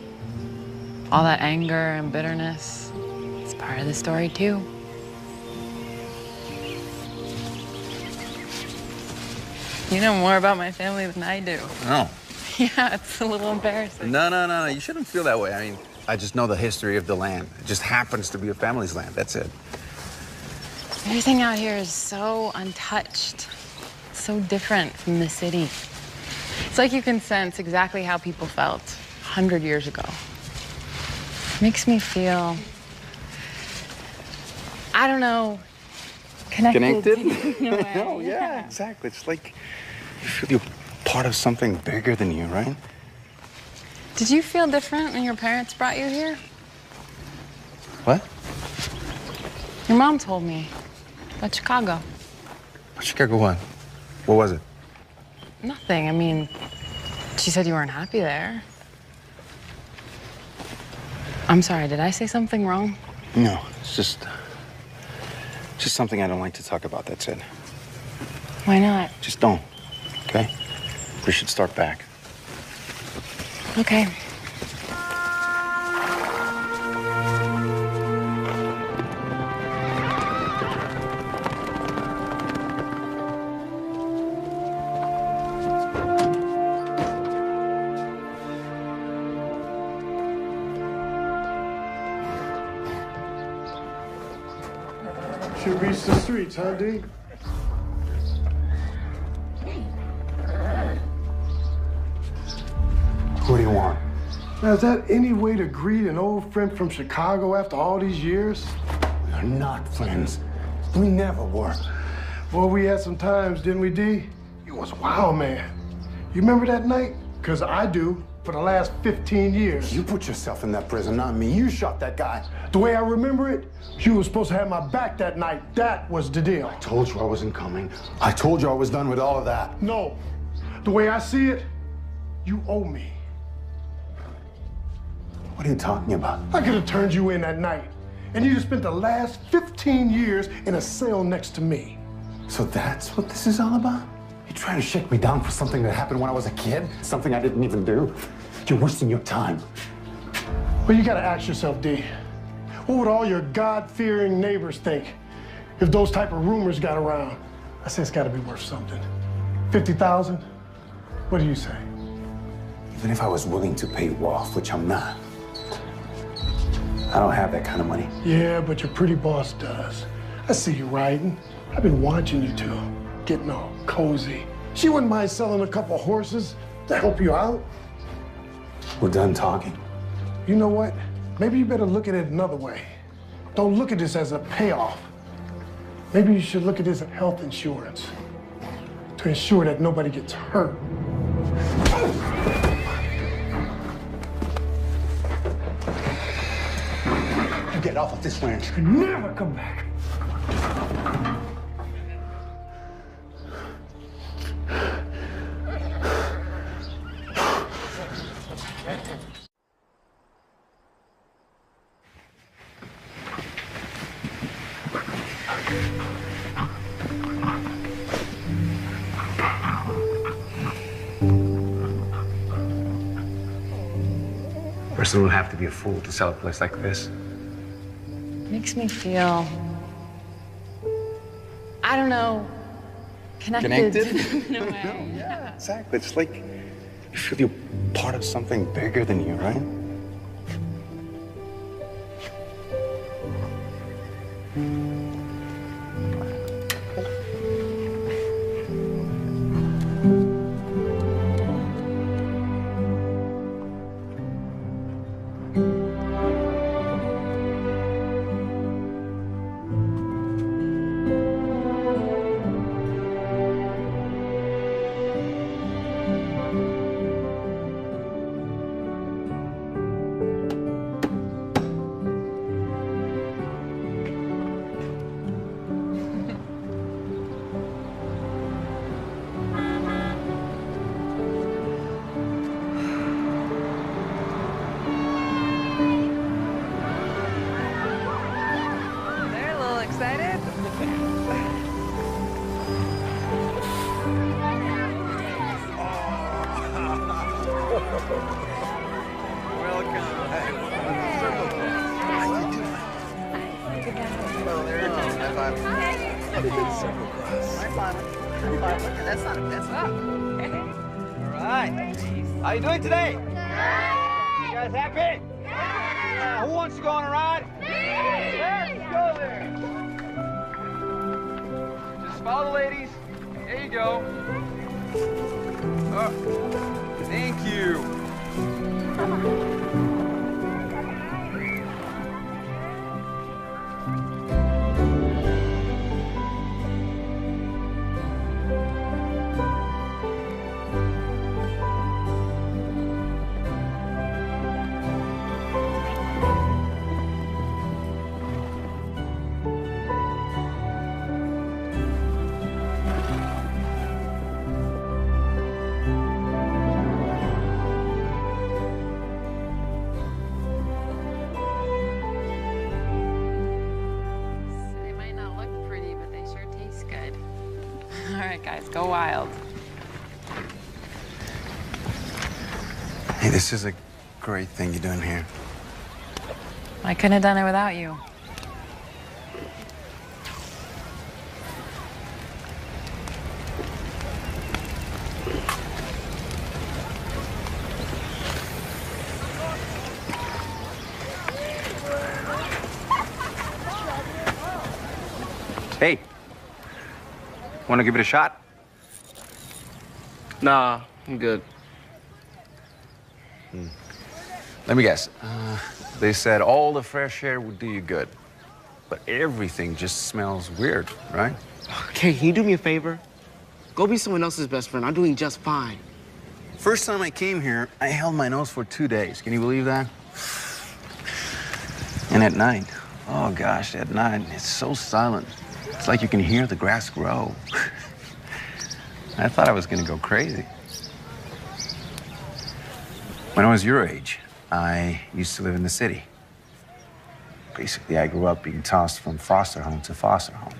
All that anger and bitterness, it's part of the story, too. You know more about my family than I do. No. Yeah, it's a little embarrassing. No. You shouldn't feel that way. I mean, I just know the history of the land. It just happens to be a family's land. That's it. Everything out here is so untouched, so different from the city. It's like you can sense exactly how people felt 100 years ago. It makes me feel, I don't know, connected? In a way. No, yeah, exactly. It's like you feel you're part of something bigger than you, right? Did you feel different when your parents brought you here? What? Your mom told me about Chicago. Chicago what? What was it? Nothing. I mean, she said you weren't happy there. I'm sorry, did I say something wrong? No, it's just something I don't like to talk about, that's it. Why not? Just don't, okay? We should start back. Okay. Should reach the streets, huh, D? What do you want? Now, is that any way to greet an old friend from Chicago after all these years? We're not friends. We never were. Well, we had some times, didn't we, D? You was wild, man. You remember that night? Because I do, for the last 15 years. You put yourself in that prison, not me. You shot that guy. The way I remember it, you were supposed to have my back that night. That was the deal. I told you I wasn't coming. I told you I was done with all of that. No. The way I see it, you owe me. What are you talking about? I could have turned you in that night, and you'd have spent the last 15 years in a cell next to me. So that's what this is all about? You're trying to shake me down for something that happened when I was a kid? Something I didn't even do? You're wasting your time. Well, you gotta ask yourself, D, what would all your God-fearing neighbors think if those type of rumors got around? I say it's gotta be worth something. 50,000? What do you say? Even if I was willing to pay you off, which I'm not, I don't have that kind of money. Yeah, but your pretty boss does. I see you riding. I've been watching you two, getting all cozy. She wouldn't mind selling a couple horses to help you out. We're done talking. You know what? Maybe you better look at it another way. Don't look at this as a payoff. Maybe you should look at this as health insurance to ensure that nobody gets hurt. You get off of this ranch. You never come back. A person would have to be a fool to sell a place like this. Makes me feel, I don't know, connected. In a way. No, yeah, exactly. It's like you feel you're part of something bigger than you, right? smiling. Look at the circle cross. I'm smiling. That's not a mess up. All right. How you doing today? You guys happy? Who wants to go on a ride? Let's go there. Just follow the ladies. There you go. Oh, thank you. Guys, go wild. Hey, this is a great thing you're doing here. I couldn't have done it without you. Hey, want to give it a shot? Nah, I'm good. Let me guess. They said all the fresh air would do you good, but everything just smells weird, right? Okay, can you do me a favor? Go be someone else's best friend. I'm doing just fine. First time I came here, I held my nose for 2 days. Can you believe that? And at night, oh gosh, at night, it's so silent. It's like you can hear the grass grow. I thought I was gonna go crazy. When I was your age, I used to live in the city. Basically, I grew up being tossed from foster home to foster home.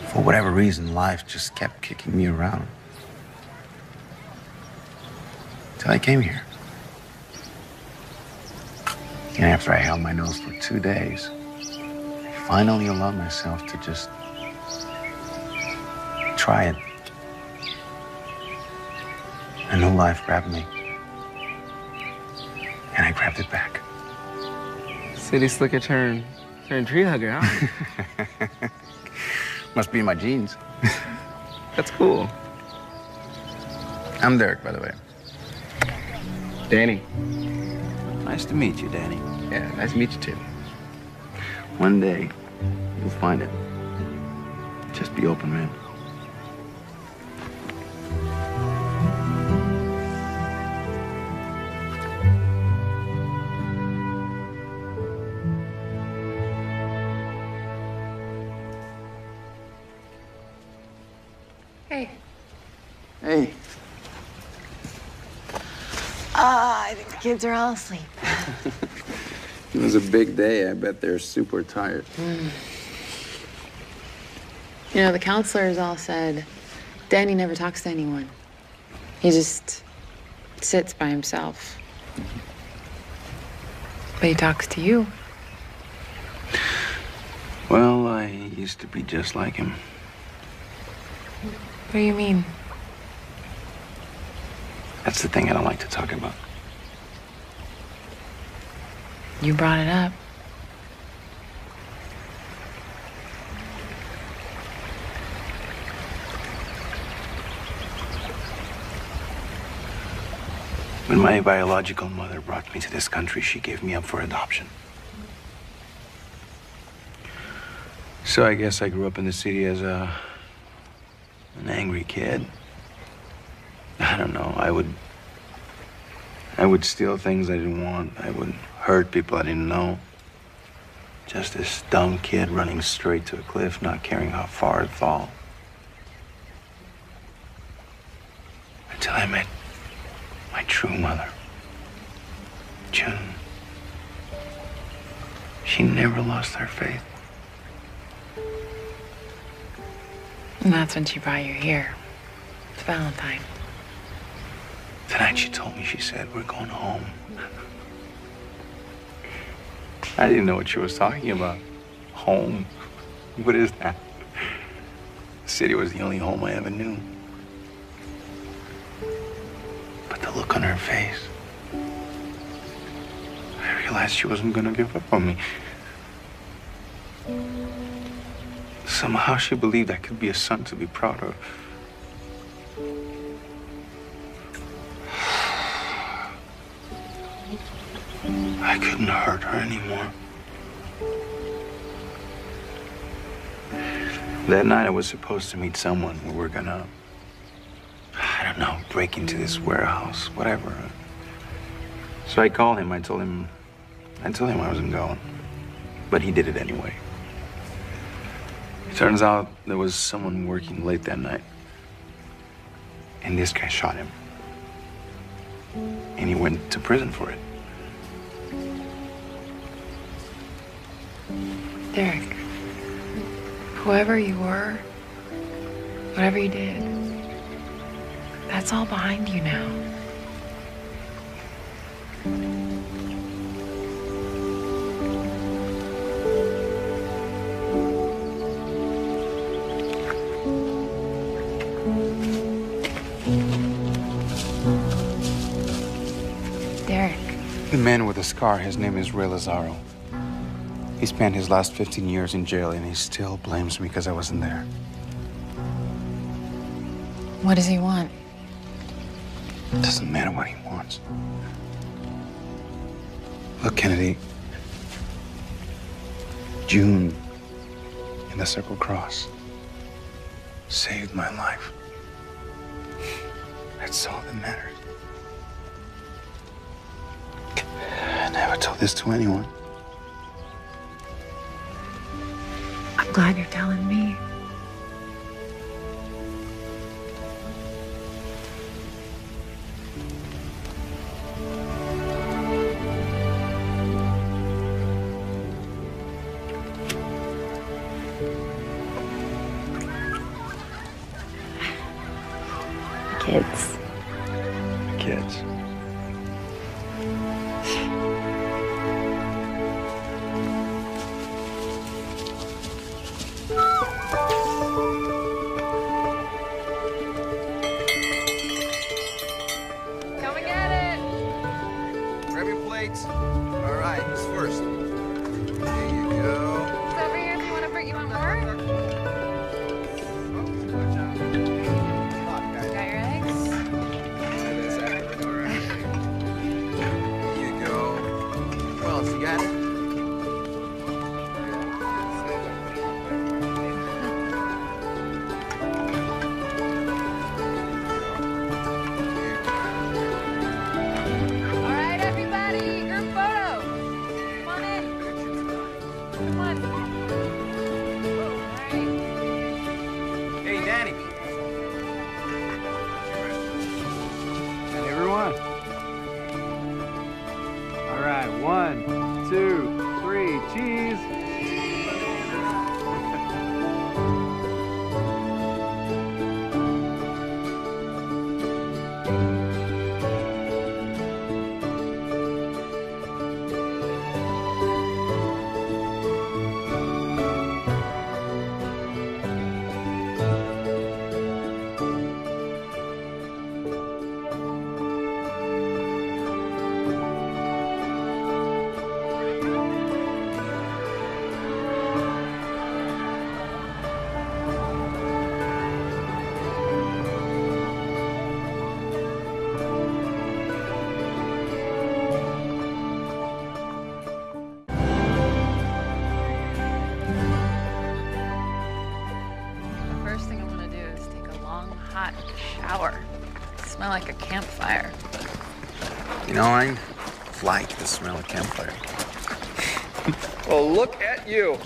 For whatever reason, life just kept kicking me around. Till I came here. And after I held my nose for 2 days, I finally allowed myself to just try it. A new life grabbed me. And I grabbed it back. City slicker turn tree hugger, huh? Must be in my genes. That's cool. I'm Derek, by the way. Danny. Nice to meet you, Danny. Yeah, nice to meet you too. One day, you'll find it. Just be open, man. Hey. Hey. I think the kids are all asleep. It was a big day. I bet they're super tired. You know, the counselors all said Danny never talks to anyone. He just sits by himself. But he talks to you. Well, I used to be just like him. What do you mean? That's the thing I don't like to talk about. You brought it up. When my biological mother brought me to this country, she gave me up for adoption. So I guess I grew up in the city as an angry kid. I don't know, I would steal things I didn't want. I would hurt people I didn't know. Just this dumb kid running straight to a cliff, not caring how far it'd fall. Until I met my true mother, June. She never lost her faith. And that's when she brought you here. It's Valentine. Tonight she told me, she said, we're going home. I didn't know what she was talking about. Home? What is that? The city was the only home I ever knew. But the look on her face, I realized she wasn't gonna give up on me. Somehow she believed I could be a son to be proud of. I couldn't hurt her anymore. That night I was supposed to meet someone. We were gonna, I don't know, break into this warehouse, whatever. So I called him. I told him I wasn't going. But he did it anyway. It turns out there was someone working late that night. And this guy shot him. And he went to prison for it. Derek, whoever you were, whatever you did, that's all behind you now. Derek. The man with the scar, his name is Ray Lazaro. He spent his last 15 years in jail, and he still blames me because I wasn't there. What does he want? It doesn't matter what he wants. Look, Kennedy. June in the Circle Cross saved my life. That's all that matters. I never told this to anyone. I'm glad you're telling me. Kids. Kids. Come and get it. Grab your plates. All right, who's first? There you go. It's over here if you want to bring. You want more? Got your eggs? There you go. What else you got? All right, everybody, group photo. Come on in. Come on. All right. Hey, Danny. And everyone. All right, 1, 2, 3, cheese. The first thing I want to do is take a long, hot shower. Smell like a campfire. You know, I like the smell of campfire. Well, look at you.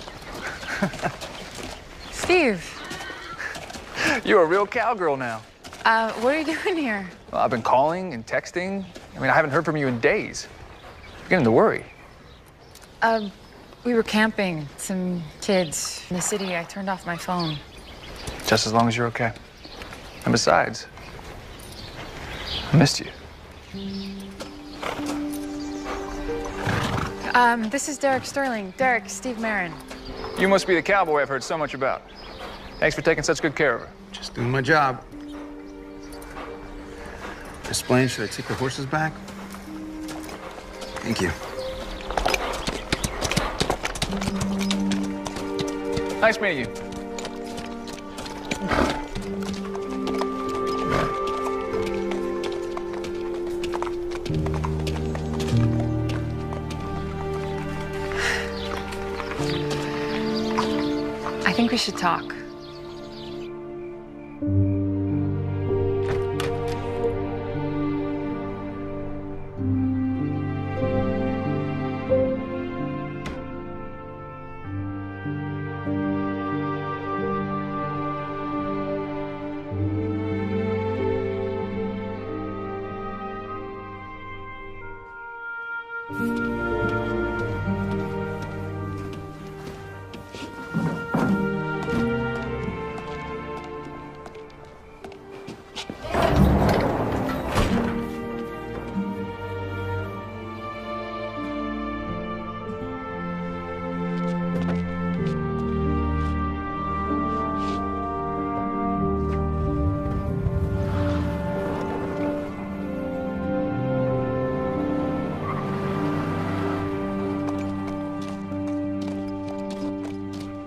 Steve, You're a real cowgirl now. what are you doing here? Well, I've been calling and texting. I mean, I haven't heard from you in days. I'm beginning to worry. We were camping, some kids in the city. I turned off my phone. Just as long as you're okay. And besides, I missed you. This is Derek Sterling. Derek, Steve Marin. You must be the cowboy I've heard so much about. Thanks for taking such good care of her. Just doing my job. Miss Blaine, should I take the horses back? Thank you. Nice meeting you. I think we should talk.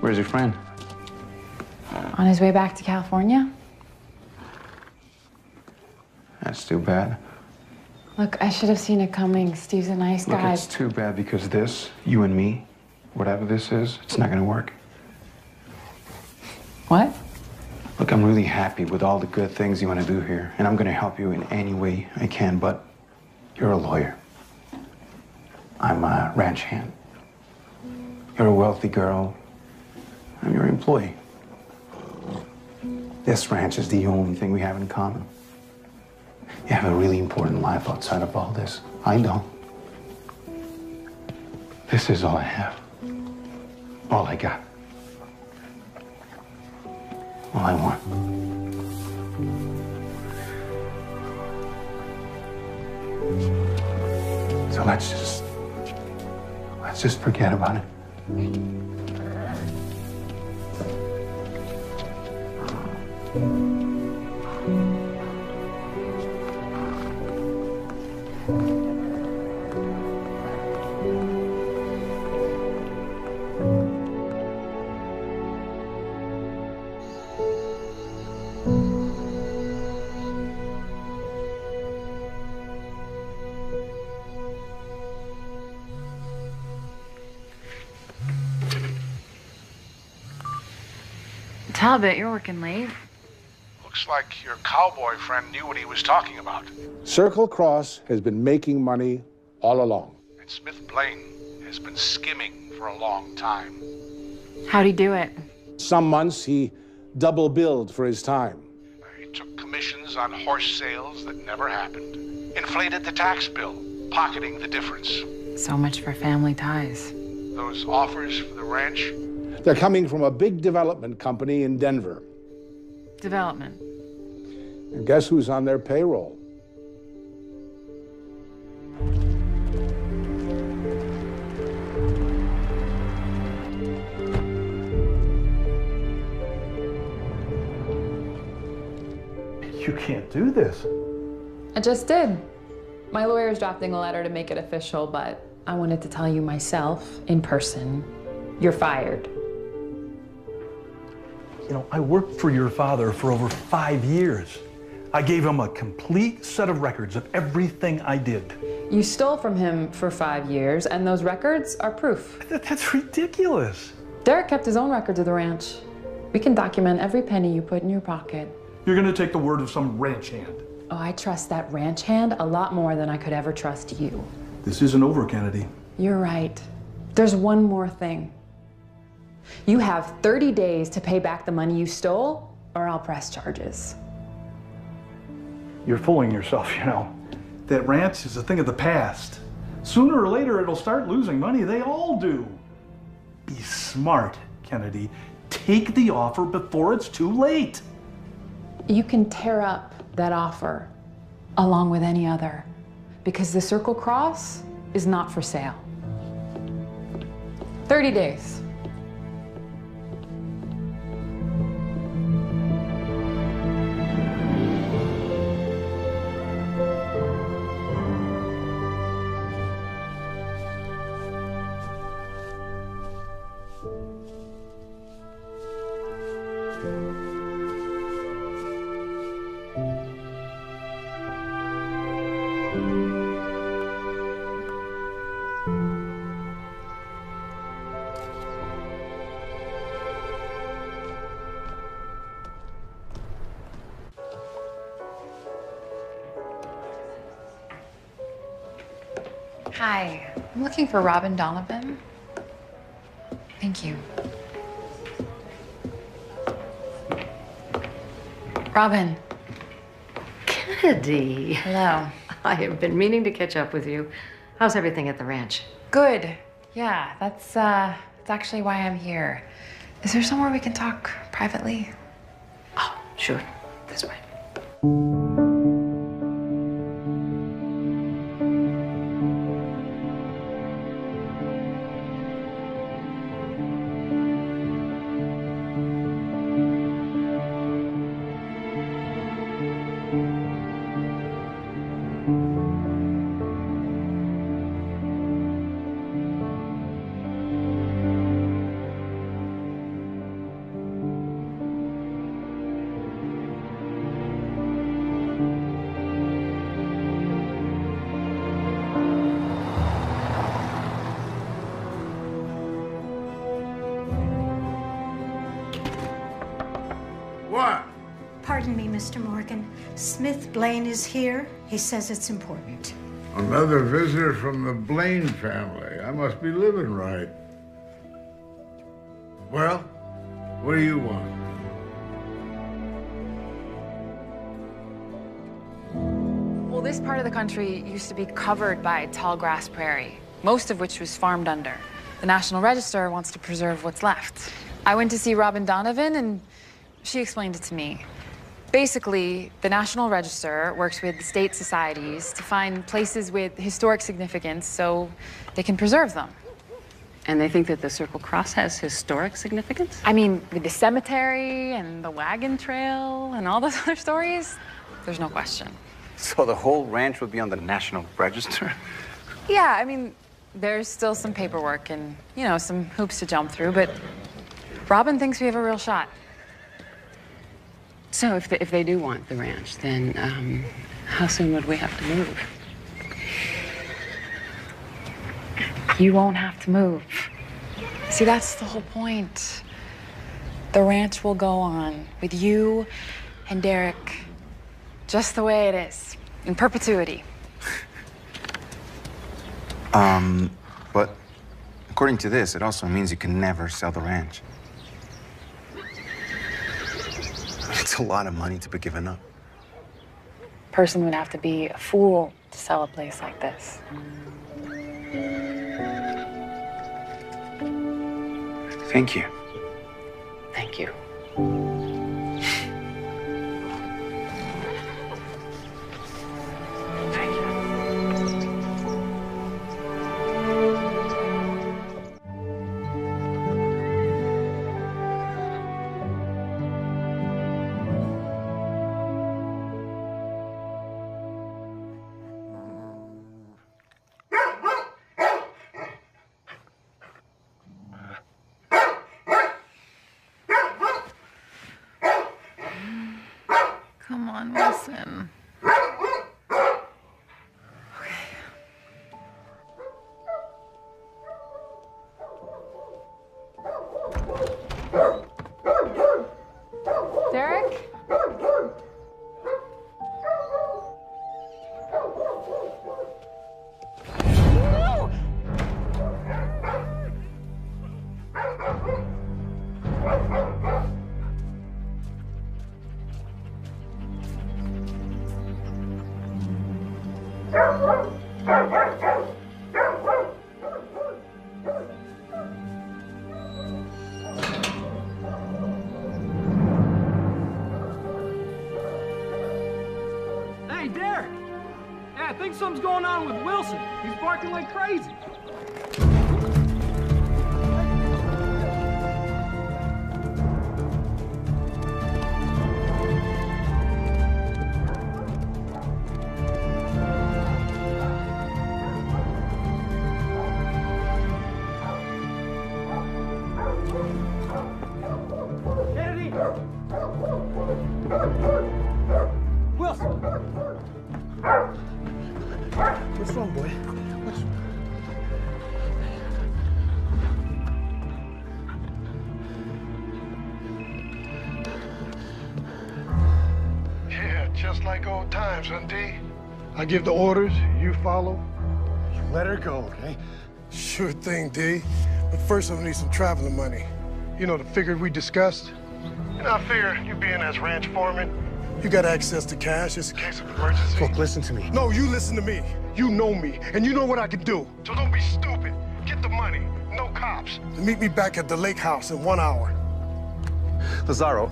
Where's your friend? On his way back to California? That's too bad. Look, I should have seen it coming. Steve's a nice Look, guy. it's too bad because this, you and me, whatever this is, it's not gonna work. What? Look, I'm really happy with all the good things you want to do here, and I'm gonna help you in any way I can, but you're a lawyer. I'm a ranch hand. You're a wealthy girl. I'm your employee. This ranch is the only thing we have in common. You have a really important life outside of all this. I don't. This is all I have. All I got. All I want. So let's just forget about it. Talbot, you're working late. Looks like your cowboy friend knew what he was talking about. Circle Cross has been making money all along. And Smith Blaine has been skimming for a long time. How'd he do it? Some months he double billed for his time. He took commissions on horse sales that never happened. Inflated the tax bill, pocketing the difference. So much for family ties. Those offers for the ranch, they're coming from a big development company in Denver. Development. And guess who's on their payroll? You can't do this. I just did. My lawyer's drafting a letter to make it official, but I wanted to tell you myself, in person, you're fired. You know, I worked for your father for over 5 years. I gave him a complete set of records of everything I did. You stole from him for 5 years, and those records are proof. That's ridiculous. Derek kept his own records of the ranch. We can document every penny you put in your pocket. You're gonna take the word of some ranch hand. Oh, I trust that ranch hand a lot more than I could ever trust you. This isn't over, Kennedy. You're right. There's one more thing. You have 30 days to pay back the money you stole, or I'll press charges. You're fooling yourself, you know. That ranch is a thing of the past. Sooner or later, it'll start losing money. They all do. Be smart, Kennedy. Take the offer before it's too late. You can tear up that offer along with any other, because the Circle Cross is not for sale. 30 days. Hi, I'm looking for Robin Donovan. Thank you. Robin. Kennedy. Hello. I have been meaning to catch up with you. How's everything at the ranch? Good. Yeah, that's actually why I'm here. Is there somewhere we can talk privately? Oh, sure. This way. What? Pardon me, Mr. Morgan. Smith Blaine is here. He says it's important. Another visitor from the Blaine family. I must be living right. Well, what do you want? Well, this part of the country used to be covered by tall grass prairie, most of which was farmed under. The National Register wants to preserve what's left. I went to see Robin Donovan, and she explained it to me. Basically, the National Register works with state societies to find places with historic significance so they can preserve them. And they think that the Circle Cross has historic significance? I mean, with the cemetery and the wagon trail and all those other stories, there's no question. So the whole ranch would be on the National Register? Yeah, I mean, there's still some paperwork and, you know, some hoops to jump through, but Robin thinks we have a real shot. So if they do want the ranch, then how soon would we have to move? You won't have to move. See, that's the whole point. The ranch will go on with you and Derek just the way it is, in perpetuity. But according to this, it also means you can never sell the ranch. It's a lot of money to be given up. Person would have to be a fool to sell a place like this. Thank you. Thank you. Come on, Wilson. Derek? Hey, Derek! Yeah, I think something's going on with Wilson. He's barking like crazy. old times, huh, D? I give the orders, you follow. Let her go, okay? Sure thing, D. But first, I'm gonna need some traveling money. You know, the figure we discussed? And I figure you being as ranch foreman, you got access to cash just in case of emergency. Look, listen to me. No, you listen to me. You know me, and you know what I can do. So don't be stupid. Get the money. No cops. And meet me back at the lake house in 1 hour. Lazaro,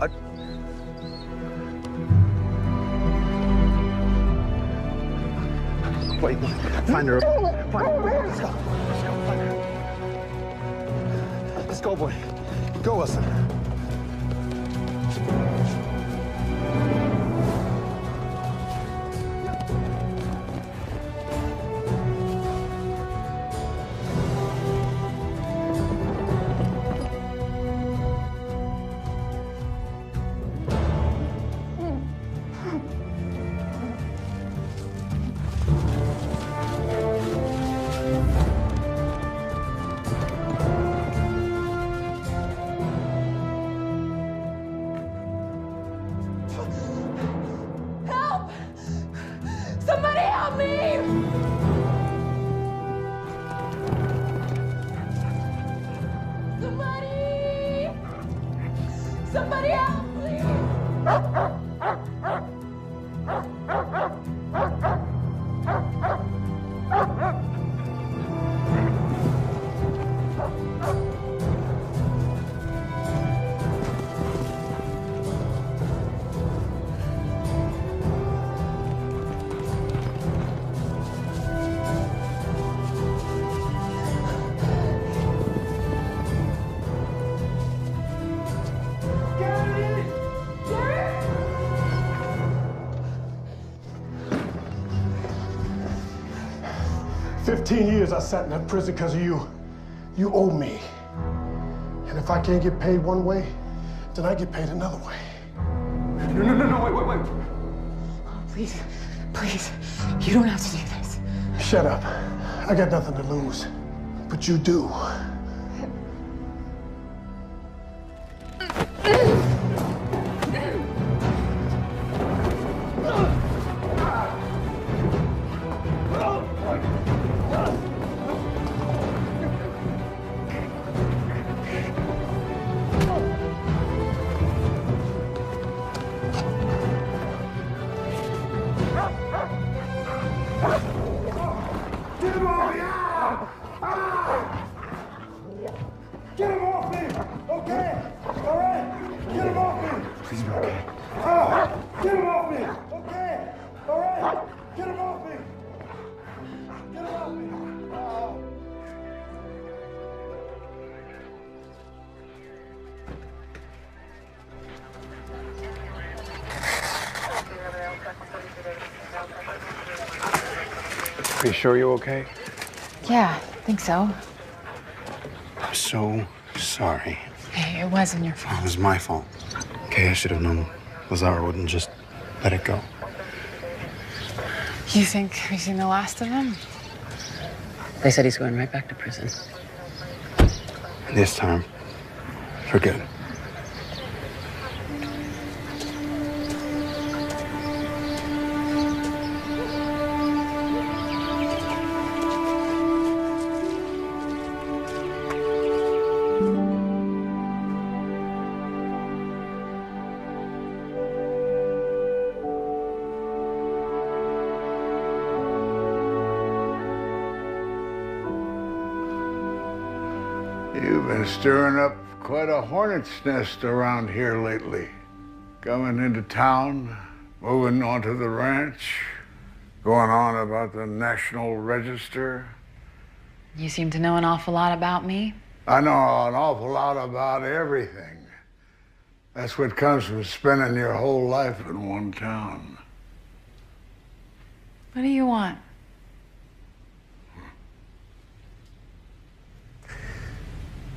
Wait, find her. Find her. Let's go. Let's go. Find her. Let's go, boy. Go, Wilson. Help! Somebody help me! Somebody help, please. 15 years I sat in that prison because of you. You owe me. And if I can't get paid one way, then I get paid another way. No, wait. Please, please, you don't have to do this. Shut up. I got nothing to lose. But you do. Get him off me! Get him off me! Okay? All right? Get him off me! Please be okay. Get him off me! Okay? All right? Get him off me! Get him off me! Are you sure you're okay? Yeah, I think so. I'm so sorry. Hey, it wasn't your fault. It was my fault. Okay, I should have known Lazaro wouldn't just let it go. You think we've seen the last of him? They said he's going right back to prison. This time, for good. You've been stirring up quite a hornet's nest around here lately. Coming into town, moving onto the ranch, going on about the National Register. You seem to know an awful lot about me. I know an awful lot about everything. That's what comes from spending your whole life in one town. What do you want?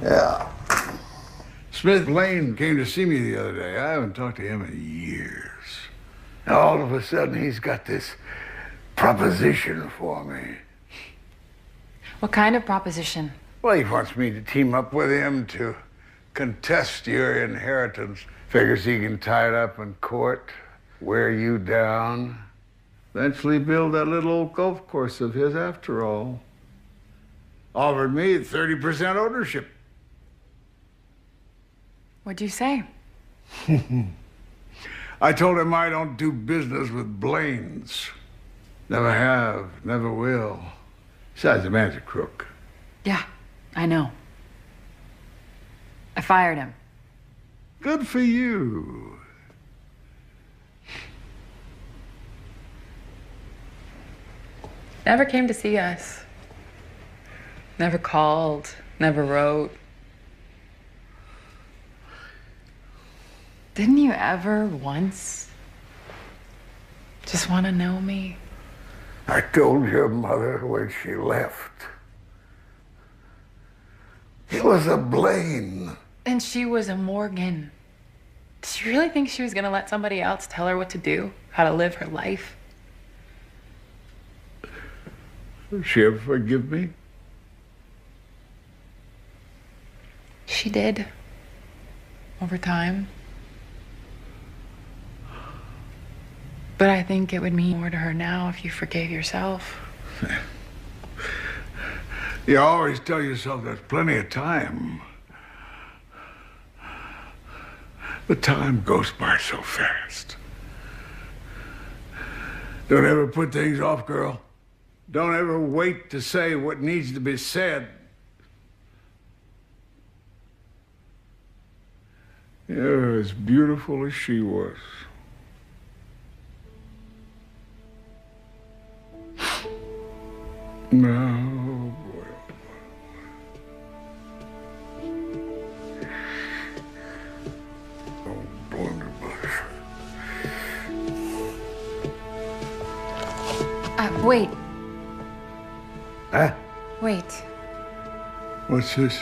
Yeah. Smith Blaine came to see me the other day. I haven't talked to him in years. Now, all of a sudden, he's got this proposition for me. What kind of proposition? Well, he wants me to team up with him to contest your inheritance. Figures he can tie it up in court, wear you down, Eventually build that little old golf course of his after all. Offered me 30% ownership. What'd you say? I told him I don't do business with Blaines. Never have, never will. Besides, the man's a crook. Yeah, I know. I fired him. Good for you. Never came to see us. Never called, never wrote. Didn't you ever once just want to know me? I told your mother when she left. It was a Blaine. And she was a Morgan. Did she really think she was gonna let somebody else tell her what to do, how to live her life? Did she ever forgive me? She did. Over time. But I think it would mean more to her now if you forgave yourself. You always tell yourself there's plenty of time. But time goes by so fast. Don't ever put things off, girl. Don't ever wait to say what needs to be said. You're as beautiful as she was. No, boy. Oh, blunderbuss. Wait. Huh? Wait. What's this?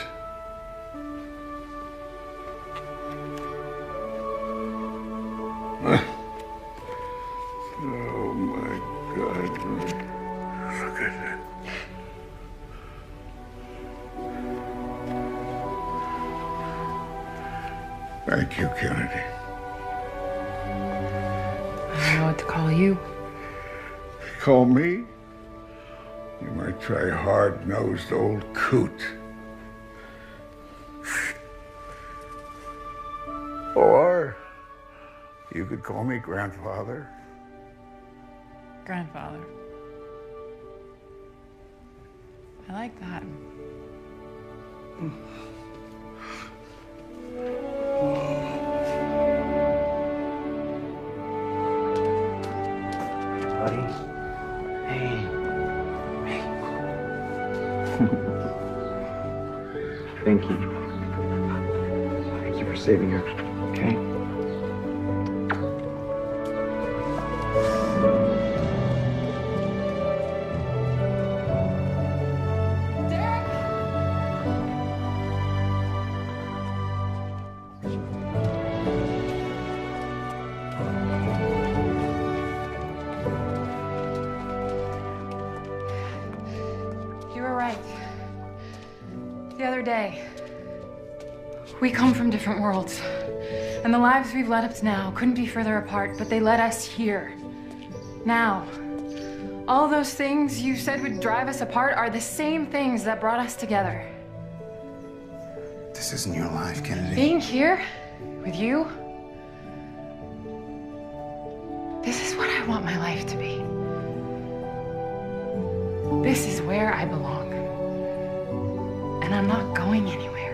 Oh, my God. Look at that. Thank you, Kennedy. I don't know what to call you. Call me? You might try hard-nosed old coot. Or you could call me grandfather. Grandfather. I like that. Buddy. Hey. Thank you. Thank you for saving her. Okay? You were right. The other day, we come from different worlds, and the lives we've led up to now couldn't be further apart, but they led us here. Now, all those things you said would drive us apart are the same things that brought us together. This isn't your life, Kennedy. Being here with you, this is what I want my life to be. This is where I belong. And I'm not going anywhere.